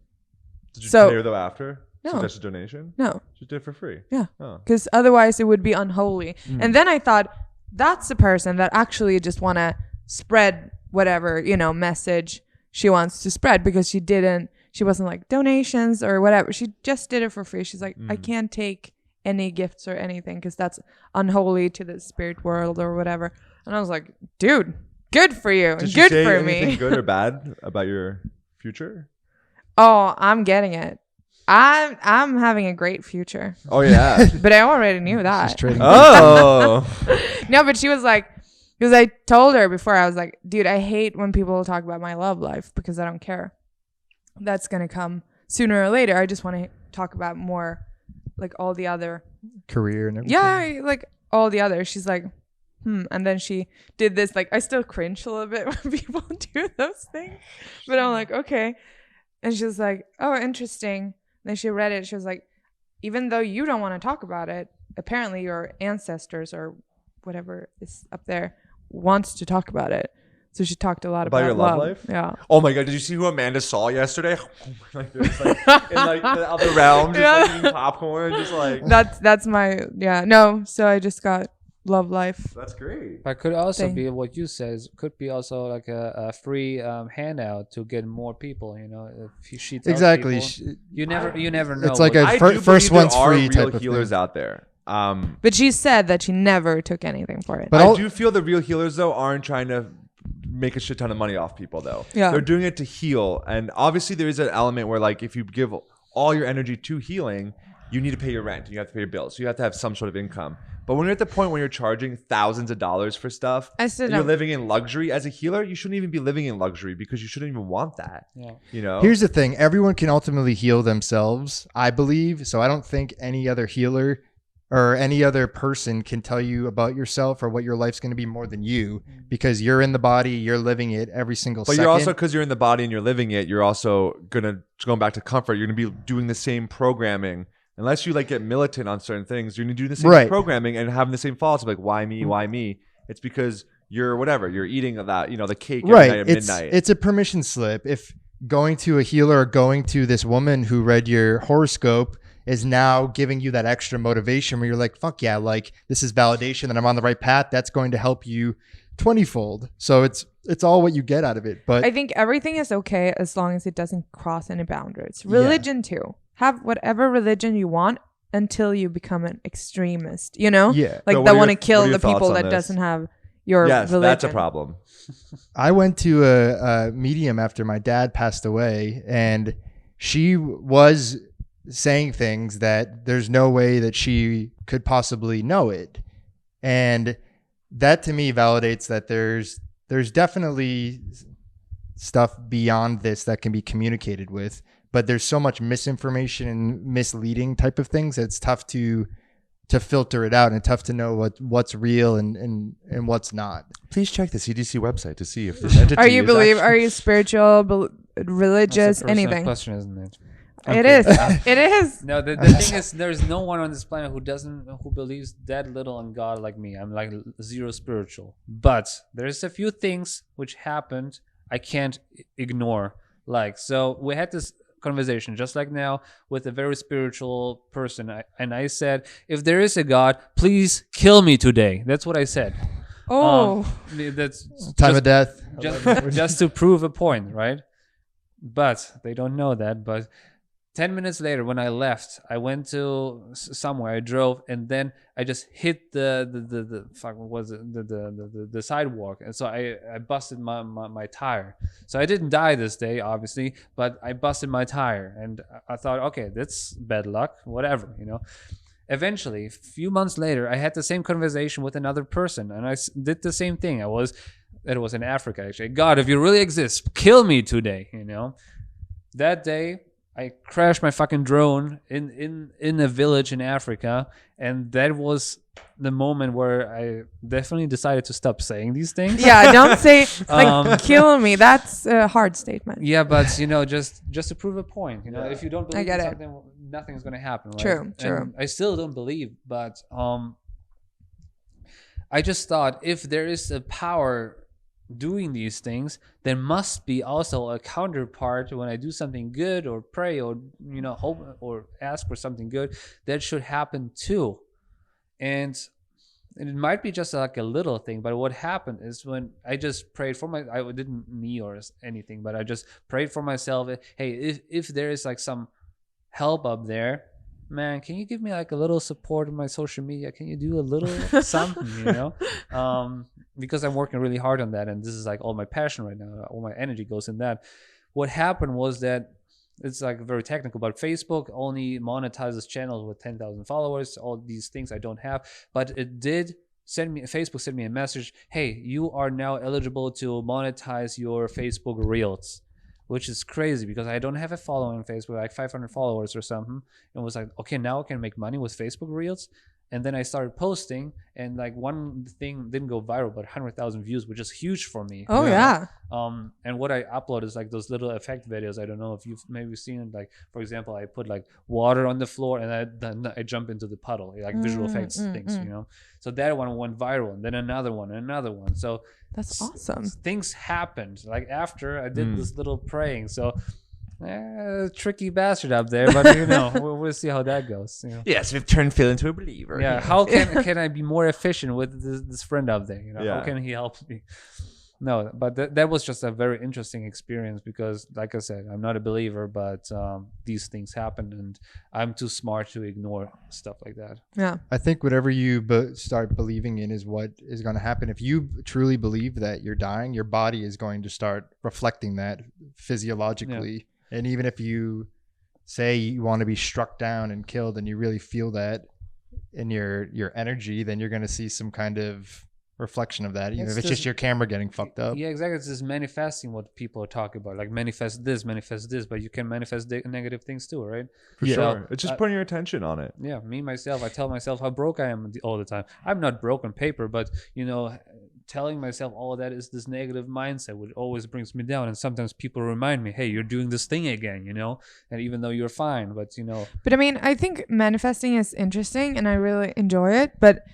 Did you pay her though after? No. So that's a donation? No. She did it for free? Yeah. Oh. Because otherwise it would be unholy. And then I thought, that's a person that actually just want to spread whatever, message she wants to spread, because she wasn't like donations or whatever. She just did it for free. She's like, I can't take any gifts or anything because that's unholy to the spirit world or whatever. And I was like, dude, good for you. Did good she say for anything me. good or bad about your future? Oh, I'm getting it. I'm having a great future. Oh, yeah. But I already knew that. She's trading. Oh. No, but she was like, because I told her before, I was like, dude, I hate when people talk about my love life because I don't care. That's going to come sooner or later. I just want to talk about more like all the other career and everything. Yeah, like all the other. She's like, and then she did this. Like, I still cringe a little bit when people do those things, but I'm like, okay. And she was like, oh, interesting. Then she read it. She was like, even though you don't want to talk about it, apparently your ancestors or whatever is up there wants to talk about it. So she talked a lot about your love life. Yeah. Oh my god! Did you see who Amanda saw yesterday? Like, in like the other realm, just like eating popcorn, just like that's my no. So I just got love life. That's great. But could also Thing. be what you said. Could be also like a free handout to get more people. You know, if she tells Exactly. people, you never know. It's like what- a I fir- do first believe one's there are free real type of healers thing. out there. But she said that she never took anything for it. But I I'll- do feel the real healers though aren't trying to make a shit ton of money off people though. Yeah. They're doing it to heal, and obviously there is an element where like if you give all your energy to healing, you need to pay your rent, you have to pay your bills, so you have to have some sort of income. But when you're at the point where you're charging thousands of dollars for stuff, I still and you're don't- living in luxury as a healer, you shouldn't even be living in luxury because you shouldn't even want that. Yeah. You know. Here's the thing: everyone can ultimately heal themselves, I believe. So I don't think any other healer or any other person can tell you about yourself or what your life's going to be more than you, because you're in the body, you're living it every single But second. you're also, because you're in the body and you're living it, you're also going back to comfort. You're gonna be doing the same programming. Unless you like get militant on certain things, you're gonna do the same Right. programming and having the same thoughts of like, why me? Why me? It's because you're whatever. You're eating that, the cake every night at midnight. It's a permission slip. If going to a healer or going to this woman who read your horoscope is now giving you that extra motivation where you're like, fuck yeah, like this is validation that I'm on the right path, that's going to help you 20-fold. So it's all what you get out of it. But I think everything is okay as long as it doesn't cross any boundaries. Religion too. Have whatever religion you want until you become an extremist, yeah. Like So what that are want to your- kill what are your the people thoughts on that this? doesn't have your yes, religion. that's a problem. I went to a medium after my dad passed away, and she was saying things that there's no way that she could possibly know it. And that to me validates that there's definitely stuff beyond this that can be communicated with, but there's so much misinformation and misleading type of things that it's tough to filter it out and tough to know what's real and what's not. Please check the CDC website to see if this entity Are you is actually- are you spiritual, That's a religious, personal anything? question, isn't it? It is. It is. No, the thing is, there's no one on this planet who believes that little in God like me. I'm like zero spiritual. But there's a few things which happened I can't ignore. Like, so we had this conversation just like now with a very spiritual person. I said, if there is a God, please kill me today. That's what I said. Oh, That's Time of death. just to prove a point, right? But they don't know that. But 10 minutes later, when I left, I went to somewhere. I drove, and then I just hit the fuck. What was it? The sidewalk, and so I busted my tire. So I didn't die this day, obviously, but I busted my tire, and I thought, okay, that's bad luck. Whatever, Eventually, a few months later, I had the same conversation with another person, and I did the same thing. It was in Africa, actually. God, if you really exist, kill me today, That day, I crashed my fucking drone in a village in Africa, and that was the moment where I definitely decided to stop saying these things. yeah. Don't say kill me. That's a hard statement. Yeah, but just to prove a point, if you don't believe get in it. something, nothing's gonna happen. Right? True, true. And I still don't believe, but I just thought if there is a power doing these things, there must be also a counterpart when I do something good or pray or hope or ask for something good, that should happen too. And it might be just like a little thing, but what happened is when I just prayed for I didn't knee or anything, but I just prayed for myself. Hey, if there is like some help up there, man, can you give me like a little support on my social media? Can you do a little something, because I'm working really hard on that, and this is like all my passion right now. All my energy goes in that. What happened was that it's like very technical, but Facebook only monetizes channels with 10,000 followers. All these things I don't have, but it did Facebook sent me a message. Hey, you are now eligible to monetize your Facebook Reels. Which is crazy because I don't have a following on Facebook, like 500 followers or something. And it was like, okay, now I can make money with Facebook Reels. And then I started posting, and like one thing didn't go viral, but 100,000 views, which is huge for me. Oh yeah. And what I upload is like those little effect videos. I don't know if you've maybe seen it. Like, for example, I put like water on the floor, and then I jump into the puddle, like visual effects things, So that one went viral, and then another one, and another one. So That's awesome. things happened like after I did this little praying. So Tricky bastard up there, but we'll see how that goes. Yes, we've turned Phil into a believer. Yeah, how can I be more efficient with this friend up there? Yeah. How can he help me? No, but that was just a very interesting experience because, like I said, I'm not a believer, but these things happen, and I'm too smart to ignore stuff like that. Yeah. I think whatever you start believing in is what is going to happen. If you truly believe that you're dying, your body is going to start reflecting that physiologically. Yeah. And even if you say you want to be struck down and killed and you really feel that in your energy, then you're going to see some kind of reflection of that, even if it's just your camera getting fucked up. Yeah, exactly. It's just manifesting what people are talking about, like manifest this, but you can manifest negative things too, right? For sure. It's just putting your attention on it. Yeah, myself, I tell myself how broke I am all the time. I'm not broke on paper, but telling myself all of that is this negative mindset, which always brings me down. And sometimes people remind me, hey, you're doing this thing again, and even though you're fine, but But I mean, I think manifesting is interesting and I really enjoy it, but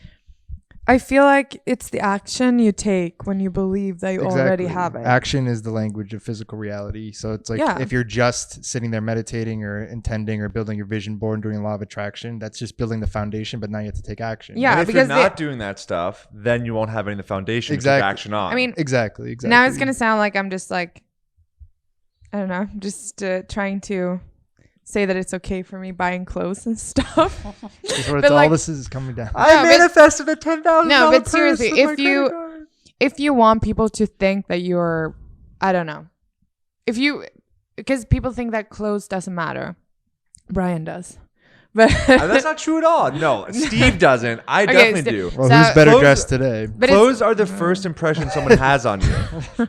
I feel like it's the action you take when you believe that you already have it. Action is the language of physical reality. So it's like if you're just sitting there meditating or intending or building your vision board and doing law of attraction, that's just building the foundation, but now you have to take action. Yeah, and if you're not doing that stuff, then you won't have any of the foundation to take action on. I mean, exactly. Now it's going to sound like I'm just like, I don't know, just trying to say that it's okay for me buying clothes and stuff. That's what all this is coming down. I manifested a $10,000 No, but seriously, if you want people to think that you're, I don't know, because people think that clothes doesn't matter. Brian does. But that's not true at all. No, Steve doesn't. I definitely do. Well, who's better dressed today? Clothes are the first impression someone has on you.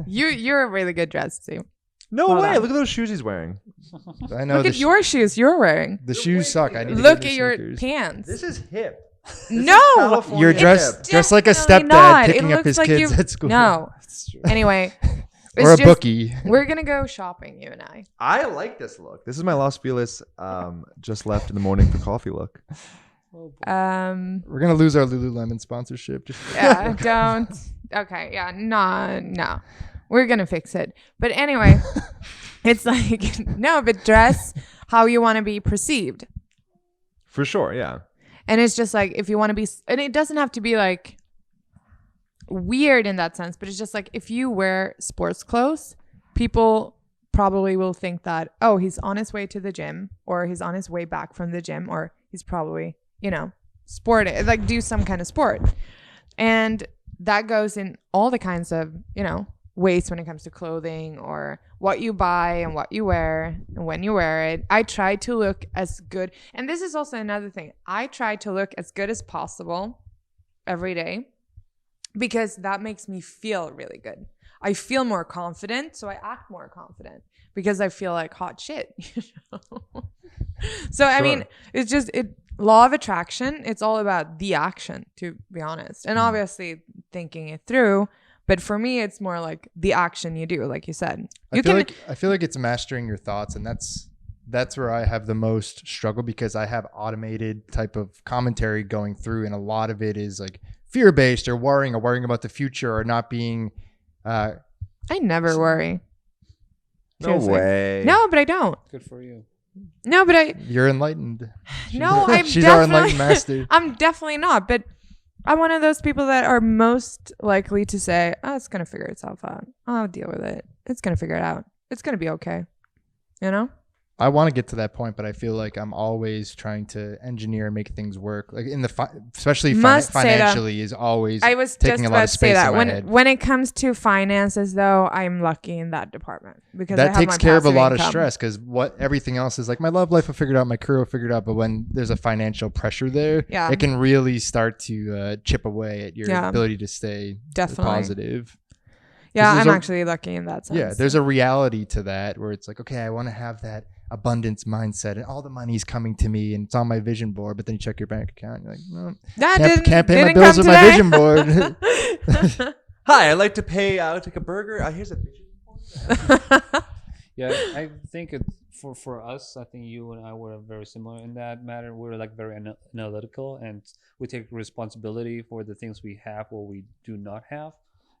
You're a really good dress, Steve. No way. Look at those shoes he's wearing. I know. Look at your shoes you're wearing. The shoes suck. I need to look get at your sneakers. Pants. This is hip. No. You're dressed like a stepdad not. picking up his kids at school. No. Anyway. Or a bookie. We're going to go shopping, you and I. I like this look. This is my Los Feliz just left in the morning for coffee look. We're going to lose our Lululemon sponsorship. Yeah, don't. Okay, yeah, no. We're going to fix it. But anyway, it's like, no, but dress how you want to be perceived. For sure, yeah. And it's just like, if you want to be, and it doesn't have to be like weird in that sense, but it's just like, if you wear sports clothes, people probably will think that, oh, he's on his way to the gym, or he's on his way back from the gym, or he's probably, sporting, like do some kind of sport. And that goes in all the kinds of, ways when it comes to clothing or what you buy and what you wear and when you wear it. I try to look as good. And this is also another thing. I try to look as good as possible every day because that makes me feel really good. I feel more confident, so I act more confident because I feel like hot shit. So, I mean, it's just law of attraction. It's all about the action, to be honest. And obviously thinking it through. But for me, it's more like the action you do, like you said. I feel like it's mastering your thoughts, and that's where I have the most struggle because I have automated type of commentary going through, and a lot of it is like fear-based or worrying about the future or not being. I never worry. Seriously. No way. No, but I don't. Good for you. No, but You're enlightened. No, she's our enlightened master. I'm definitely not, but I'm one of those people that are most likely to say, oh, it's going to figure itself out. I'll deal with it. It's going to figure it out. It's going to be okay. I want to get to that point, but I feel like I'm always trying to engineer and make things work. Like in especially financially is always I was taking just a lot of space in my head. When it comes to finances, though, I'm lucky in that department because that takes care of a lot of income. stress because everything else is like my love life will figure it out, my career will figure it out. But when there's a financial pressure there, it can really start to chip away at your ability to stay positive. Yeah, I'm actually lucky in that sense. Yeah, there's a reality to that where it's like, okay, I want to have that abundance mindset and all the money's coming to me and it's on my vision board, but then you check your bank account and you're like, well, can't pay my bills with my vision board. Hi, I'd like to take a burger. Here's a vision board. Yeah, I think for us, I think you and I were very similar in that matter. We're like very analytical and we take responsibility for the things we have or we do not have.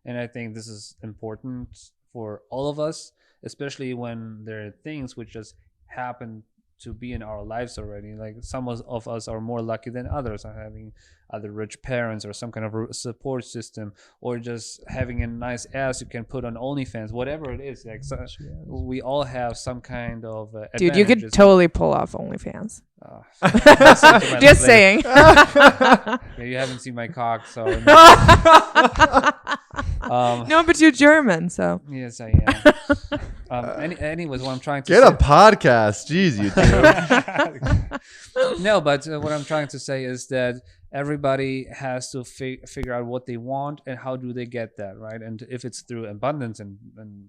And I think this is important for all of us, especially when there are things which just happen to be in our lives already. Like some of us are more lucky than others, are having other rich parents or some kind of support system, or just having a nice ass you can put on OnlyFans, whatever it is. Like we all have some kind of Dude, you could advantages. totally pull off OnlyFans. Just Just saying. Yeah, you haven't seen my cock, so No, but you're German, so. yes, I am. Anyways, what I'm trying to Get say, a podcast. Jeez, you two. no, but what I'm trying to say is that everybody has to figure out what they want and how do they get that, right? And if it's through abundance and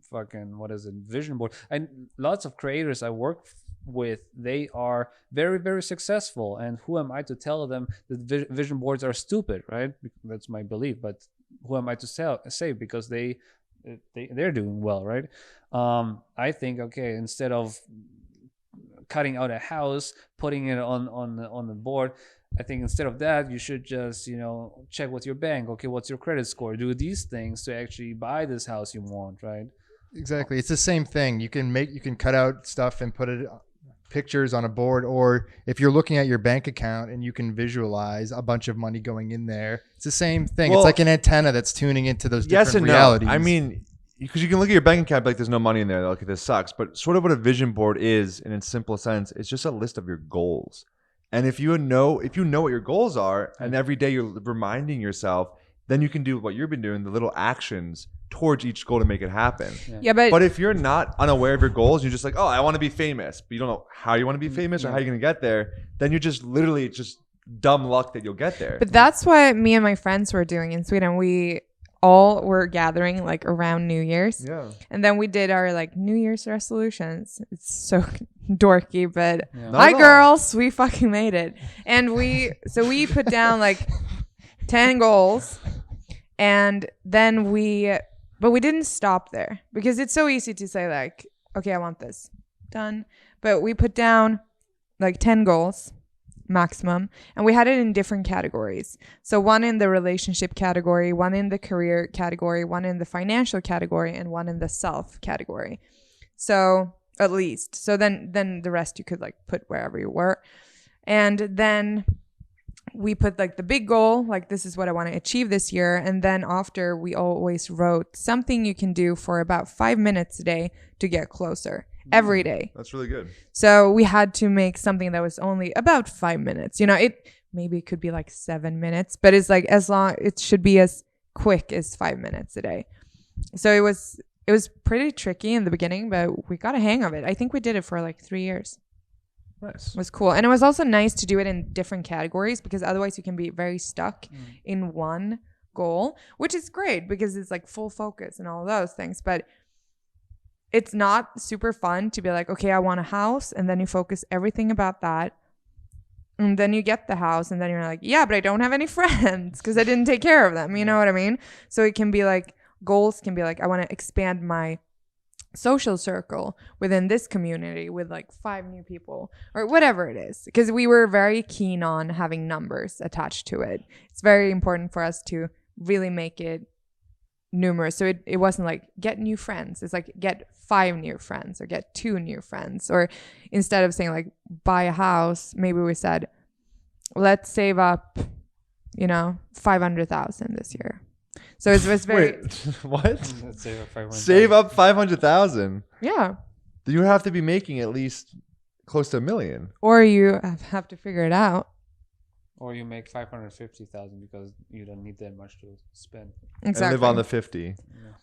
fucking, what is it, vision board. And lots of creators I work with, they are very, very successful. And who am I to tell them that vision boards are stupid, right? That's my belief. But who am I to say because they're doing well, right? I think, okay, instead of cutting out a house, putting it on the board, I think instead of that, you should just, check with your bank. Okay, what's your credit score? Do these things to actually buy this house you want, right? Exactly. It's the same thing. You can cut out stuff and put it pictures on a board, or if you're looking at your bank account and you can visualize a bunch of money going in there, it's the same thing. Well, it's like an antenna that's tuning into those Yes different and realities. no. I mean, because you can look at your bank account, be like, there's no money in there. Like, this sucks. But sort of what a vision board is, in its simple sense, it's just a list of your goals. And if you know what your goals are, and every day you're reminding yourself, then you can do what you've been doing, the little actions towards each goal to make it happen. Yeah, but if you're not unaware of your goals, you're just like, oh, I want to be famous, but you don't know how you want to be famous or how you're going to get there, then you're just literally just dumb luck that you'll get there. But that's what me and my friends were doing in Sweden. We all were gathering like around New Year's. Yeah. And then we did our like New Year's resolutions. It's so dorky, but Yeah. Not hi at all. girls, we fucking made it. And we put down like 10 goals, and then but we didn't stop there, because it's so easy to say like, okay, I want this done. But we put down like 10 goals maximum, and we had it in different categories. So one in the relationship category, one in the career category, one in the financial category, and one in the self category. So at least. So then the rest you could like put wherever you were. And then we put like the big goal, like this is what I want to achieve this year. And then after, we always wrote something you can do for about 5 minutes a day to get closer every day. That's really good. So we had to make something that was only about 5 minutes. It could be like 7 minutes, but it's like it should be as quick as 5 minutes a day. So it was pretty tricky in the beginning, but we got a hang of it. I think we did it for like 3 years. Nice. It was cool. And it was also nice to do it in different categories, because otherwise you can be very stuck in one goal, which is great because it's like full focus and all of those things. But it's not super fun to be like, okay, I want a house, and then you focus everything about that. And then you get the house, and then you're like, yeah, but I don't have any friends because I didn't take care of them. You know what I mean? So it can be like, goals can be like, I want to expand my social circle within this community with like 5 new people, or whatever it is, because we were very keen on having numbers attached to it. It's very important for us to really make it numerous. So it wasn't like get new friends, it's like get 5 new friends or get 2 new friends. Or instead of saying like buy a house, maybe we said let's save up 500,000 this year. So it was very Wait, what? Let's say if I went Save back. up 500,000. yeah. Then you have to be making at least close to $1 million. Or you have to figure it out. Or you make 550,000 because you don't need that much to spend. Exactly. And live on the 50.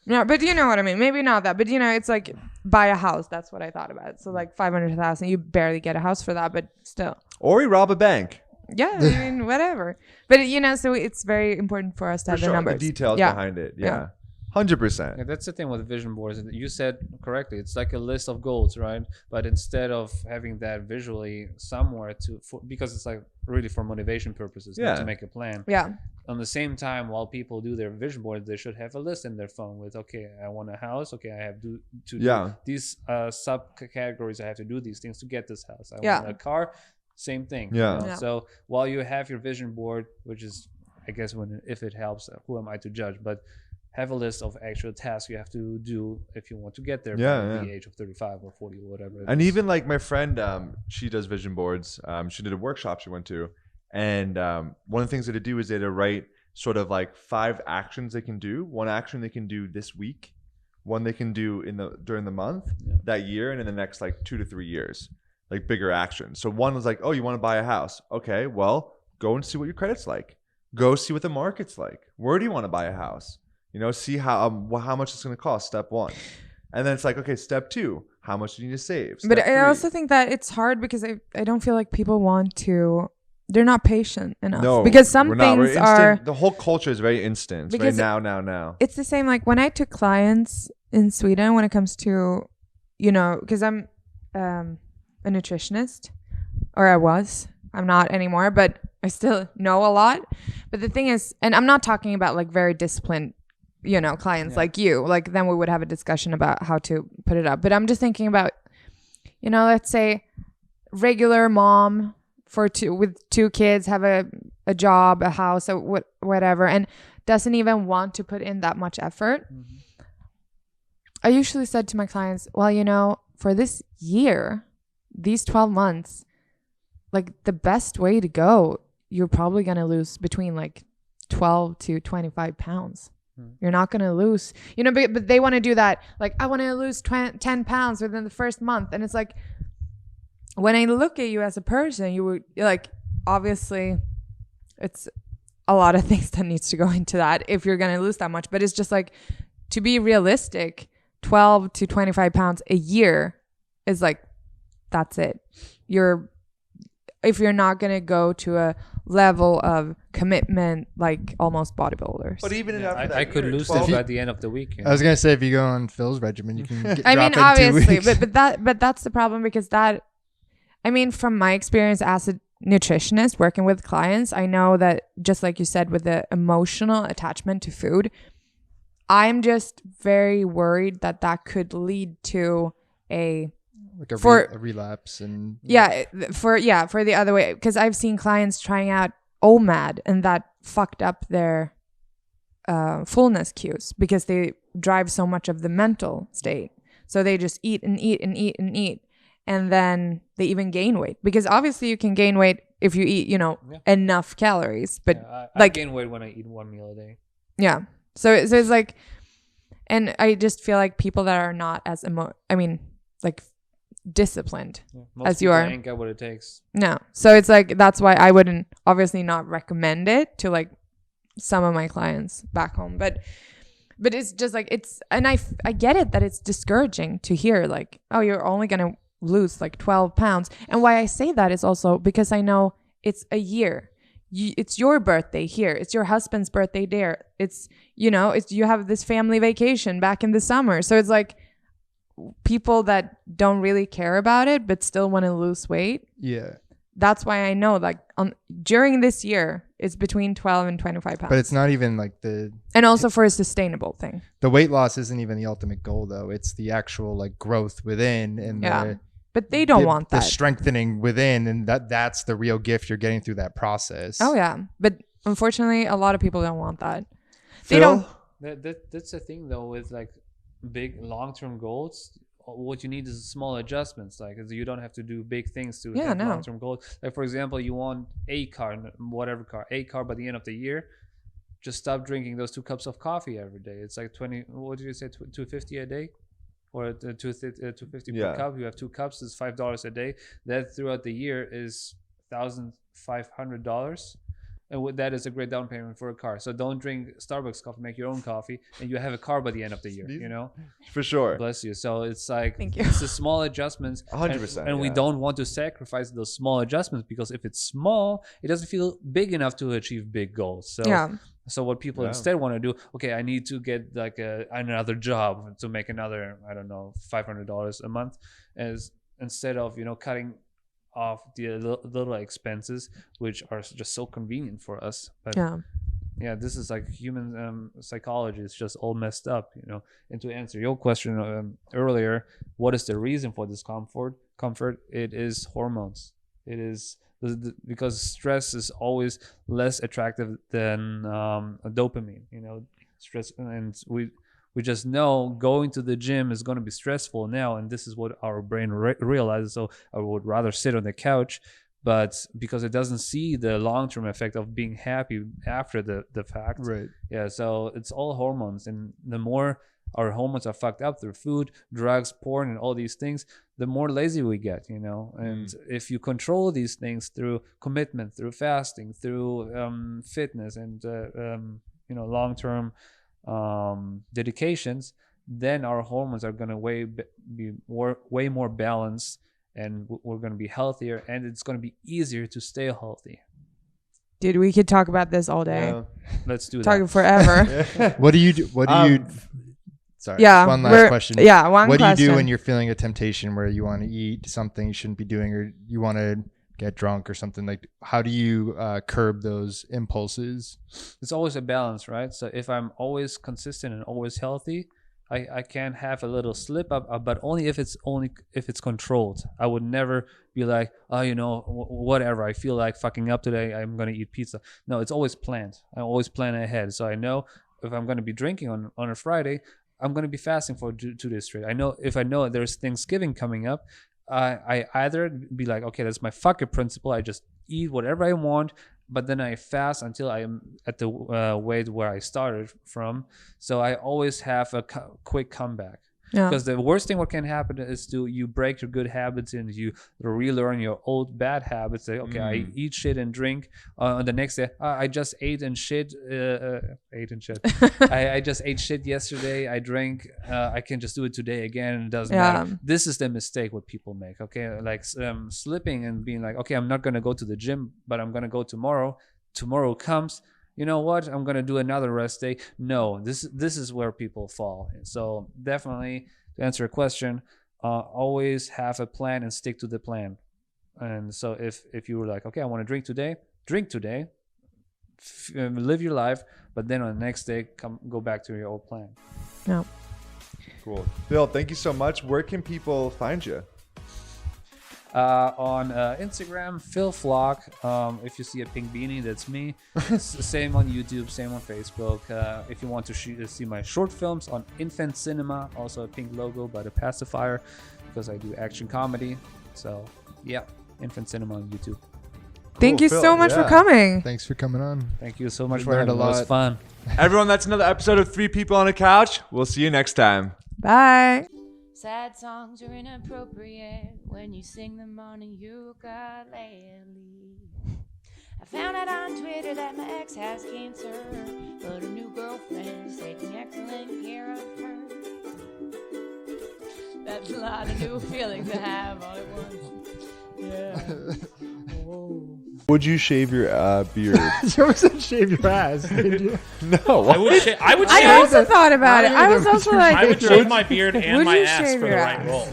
No, but you know what I mean. Maybe not that, but it's like buy a house. That's what I thought about. So like 500,000, you barely get a house for that, but still. Or we rob a bank. Yeah, I mean, whatever. But so it's very important for us to For have sure. the numbers. The details Yeah. behind it. Yeah. Yeah. 100%. Yeah, that's the thing with vision boards. You said correctly. It's like a list of goals, right? But instead of having that visually somewhere because it's like really for motivation purposes, not Yeah. to make a plan. Yeah. On the same time, while people do their vision boards, they should have a list in their phone with, okay, I want a house. Okay, I have to Yeah. do these subcategories. I have to do these things to get this house. I Yeah. want a car. Same thing. Yeah. Yeah. So while you have your vision board, which is, I guess, if it helps, who am I to judge? But have a list of actual tasks you have to do if you want to get there Yeah, by the age of 35 or 40 or whatever. And even like my friend, she does vision boards. She did a workshop she went to, and one of the things they had to do is they had to write sort of like 5 actions they can do. One action they can do this week, one they can do during the month, that year, and in the next like 2 to 3 years, like bigger actions. So one was like, oh, you want to buy a house? Okay, well, go and see what your credit's like. Go see what the market's like. Where do you want to buy a house? You know, see how much it's going to cost. Step 1, and then it's like, okay, step 2, how much do you need to save? Step But I 3. also think that it's hard because I don't feel like people want to. They're not patient enough. No, because some we're not. We're things instant. are. The whole culture is very instant. It's very Because now. It's the same. Like when I took clients in Sweden, when it comes to, you know, because I'm a nutritionist, or I was. I'm not anymore, but I still know a lot. But the thing is, and I'm not talking about like very disciplined, you know, clients like you. Like then we would have a discussion about how to put it up. But I'm just thinking about, you know, let's say regular mom with 2 kids, have a job, a house, or whatever, and doesn't even want to put in that much effort. Mm-hmm. I usually said to my clients, well, you know, for this year, these 12 months, like the best way to go, you're probably going to lose between like 12 to 25 pounds. You're not going to lose, you know, but they want to do that. Like, I want to lose 10 pounds within the first month. And it's like, when I look at you as a person, you would like, obviously it's a lot of things that needs to go into that if you're going to lose that much. But it's just like, to be realistic, 12 to 25 pounds a year is like, that's it. If you're not going to go to a level of commitment, like almost bodybuilders. But even after that I could lose it by the end of the week. You know? I was gonna say, if you go on Phil's regimen, you can drop in obviously, 2 weeks. but that's the problem, because from my experience as a nutritionist working with clients, I know that just like you said, with the emotional attachment to food, I'm just very worried that could lead to a relapse. And for the other way, because I've seen clients trying out OMAD and that fucked up their fullness cues because they drive so much of the mental state. So they just eat and eat and eat and eat, and then they even gain weight, because obviously you can gain weight if you eat, you know, enough calories. But I gain weight when I eat 1 meal a day. Yeah. So it's like, and I just feel like people that are not as disciplined as you are, ain't got what it takes. No. So it's like, that's why I wouldn't obviously not recommend it to like some of my clients back home. But it's just like, and I get it that it's discouraging to hear like, oh, you're only going to lose like 12 pounds. And why I say that is also because I know it's a year. It's your birthday here. It's your husband's birthday there. It's, you know, you have this family vacation back in the summer. So it's like, people that don't really care about it but still want to lose weight. Yeah. That's why I know like during this year it's between 12 and 25 pounds. But it's not even like and also for a sustainable thing. The weight loss isn't even the ultimate goal though. It's the actual like growth within and but they don't want that. The strengthening within, and that's the real gift you're getting through that process. Oh yeah. But unfortunately a lot of people don't want that. Phil? They don't. That's the thing though with like big long-term goals. What you need is small adjustments, like you don't have to do big things to have long-term goals. Like for example, you want a car by the end of the year, just stop drinking those 2 cups of coffee every day. It's like 20, what did you say, 250 a day, or 250 per cup. You have 2 cups, is $5 a day. That throughout the year is $1,500. And that is a great down payment for a car. So don't drink Starbucks coffee, make your own coffee, and you have a car by the end of the year, you know? For sure. Bless you. So it's like, thank you. It's the small adjustments. 100%. And we don't want to sacrifice those small adjustments, because if it's small, it doesn't feel big enough to achieve big goals. So what people instead want to do, okay, I need to get like another job to make another, I don't know, $500 a month, as instead of, you know, cutting off the little expenses, which are just so convenient for us. But this is like human psychology. It's just all messed up, you know. And to answer your question earlier, what is the reason for this comfort? It is hormones. It is because stress is always less attractive than dopamine, you know. stress, and we just know going to the gym is going to be stressful now, and this is what our brain realizes. So I would rather sit on the couch, but because it doesn't see the long-term effect of being happy after the fact. Right. Yeah, so it's all hormones, and the more our hormones are fucked up through food, drugs, porn, and all these things, the more lazy we get, you know. And if you control these things through commitment, through fasting, through fitness, and you know, long-term dedications, then our hormones are going to be way more balanced, and we're going to be healthier, and it's going to be easier to stay healthy. Dude, we could talk about this all day. Yeah. Let's do Talking that. forever. What do you do? Sorry. Yeah, One last question. Yeah, one What question. do you do when you're feeling a temptation where you want to eat something you shouldn't be doing, or you want to get drunk or something? Like, how do you curb those impulses? It's always a balance, right? So if I'm always consistent and always healthy, I can have a little slip up, but only if it's controlled. I would never be like, oh, you know, whatever, I feel like fucking up today, I'm gonna eat pizza. No, it's always planned. I always plan ahead, so I know if I'm gonna be drinking on a Friday, I'm gonna be fasting for 2 days straight. I know if I know there's Thanksgiving coming up, I either be like, okay, that's my fucker principle. I just eat whatever I want, but then I fast until I am at the weight where I started from. So I always have a quick comeback. Yeah. Because the worst thing what can happen is you break your good habits and you relearn your old bad habits. Say, okay, I eat shit and drink. On the next day, I just ate and shit. I just ate shit yesterday. I drank. I can just do it today again. It doesn't matter. This is the mistake what people make. Okay, like slipping and being like, okay, I'm not gonna go to the gym, but I'm gonna go tomorrow. Tomorrow comes. You know what? I'm gonna do another rest day. No, this is where people fall. So definitely, to answer your question, always have a plan and stick to the plan. And so if you were like, okay, I want to drink today, live your life, but then on the next day, go back to your old plan. Yeah. Cool. Phil, thank you so much. Where can people find you? On Instagram, Phil Flock. If you see a pink beanie, that's me. Same on YouTube, same on Facebook. If you want to see my short films on Infant Cinema, also a pink logo but a pacifier because I do action comedy. So yeah, Infant Cinema on YouTube. Thank you Phil, so much for coming. Thanks for coming on. Thank you so much We for learned having me. a It was lot. fun. Everyone, that's another episode of 3 People on a Couch. We'll see you next time. Bye. Sad songs are inappropriate when you sing them on a ukulele. I found out on Twitter that my ex has cancer, but her new girlfriend is taking excellent care of her. That's a lot of new feelings to have all at once. Yeah. Would you shave your beard? You always said shave your ass. Did you? No. I would I shave. also thought about it. I was also like, I would shave my beard and Would my you ass shave for the your right ass? role.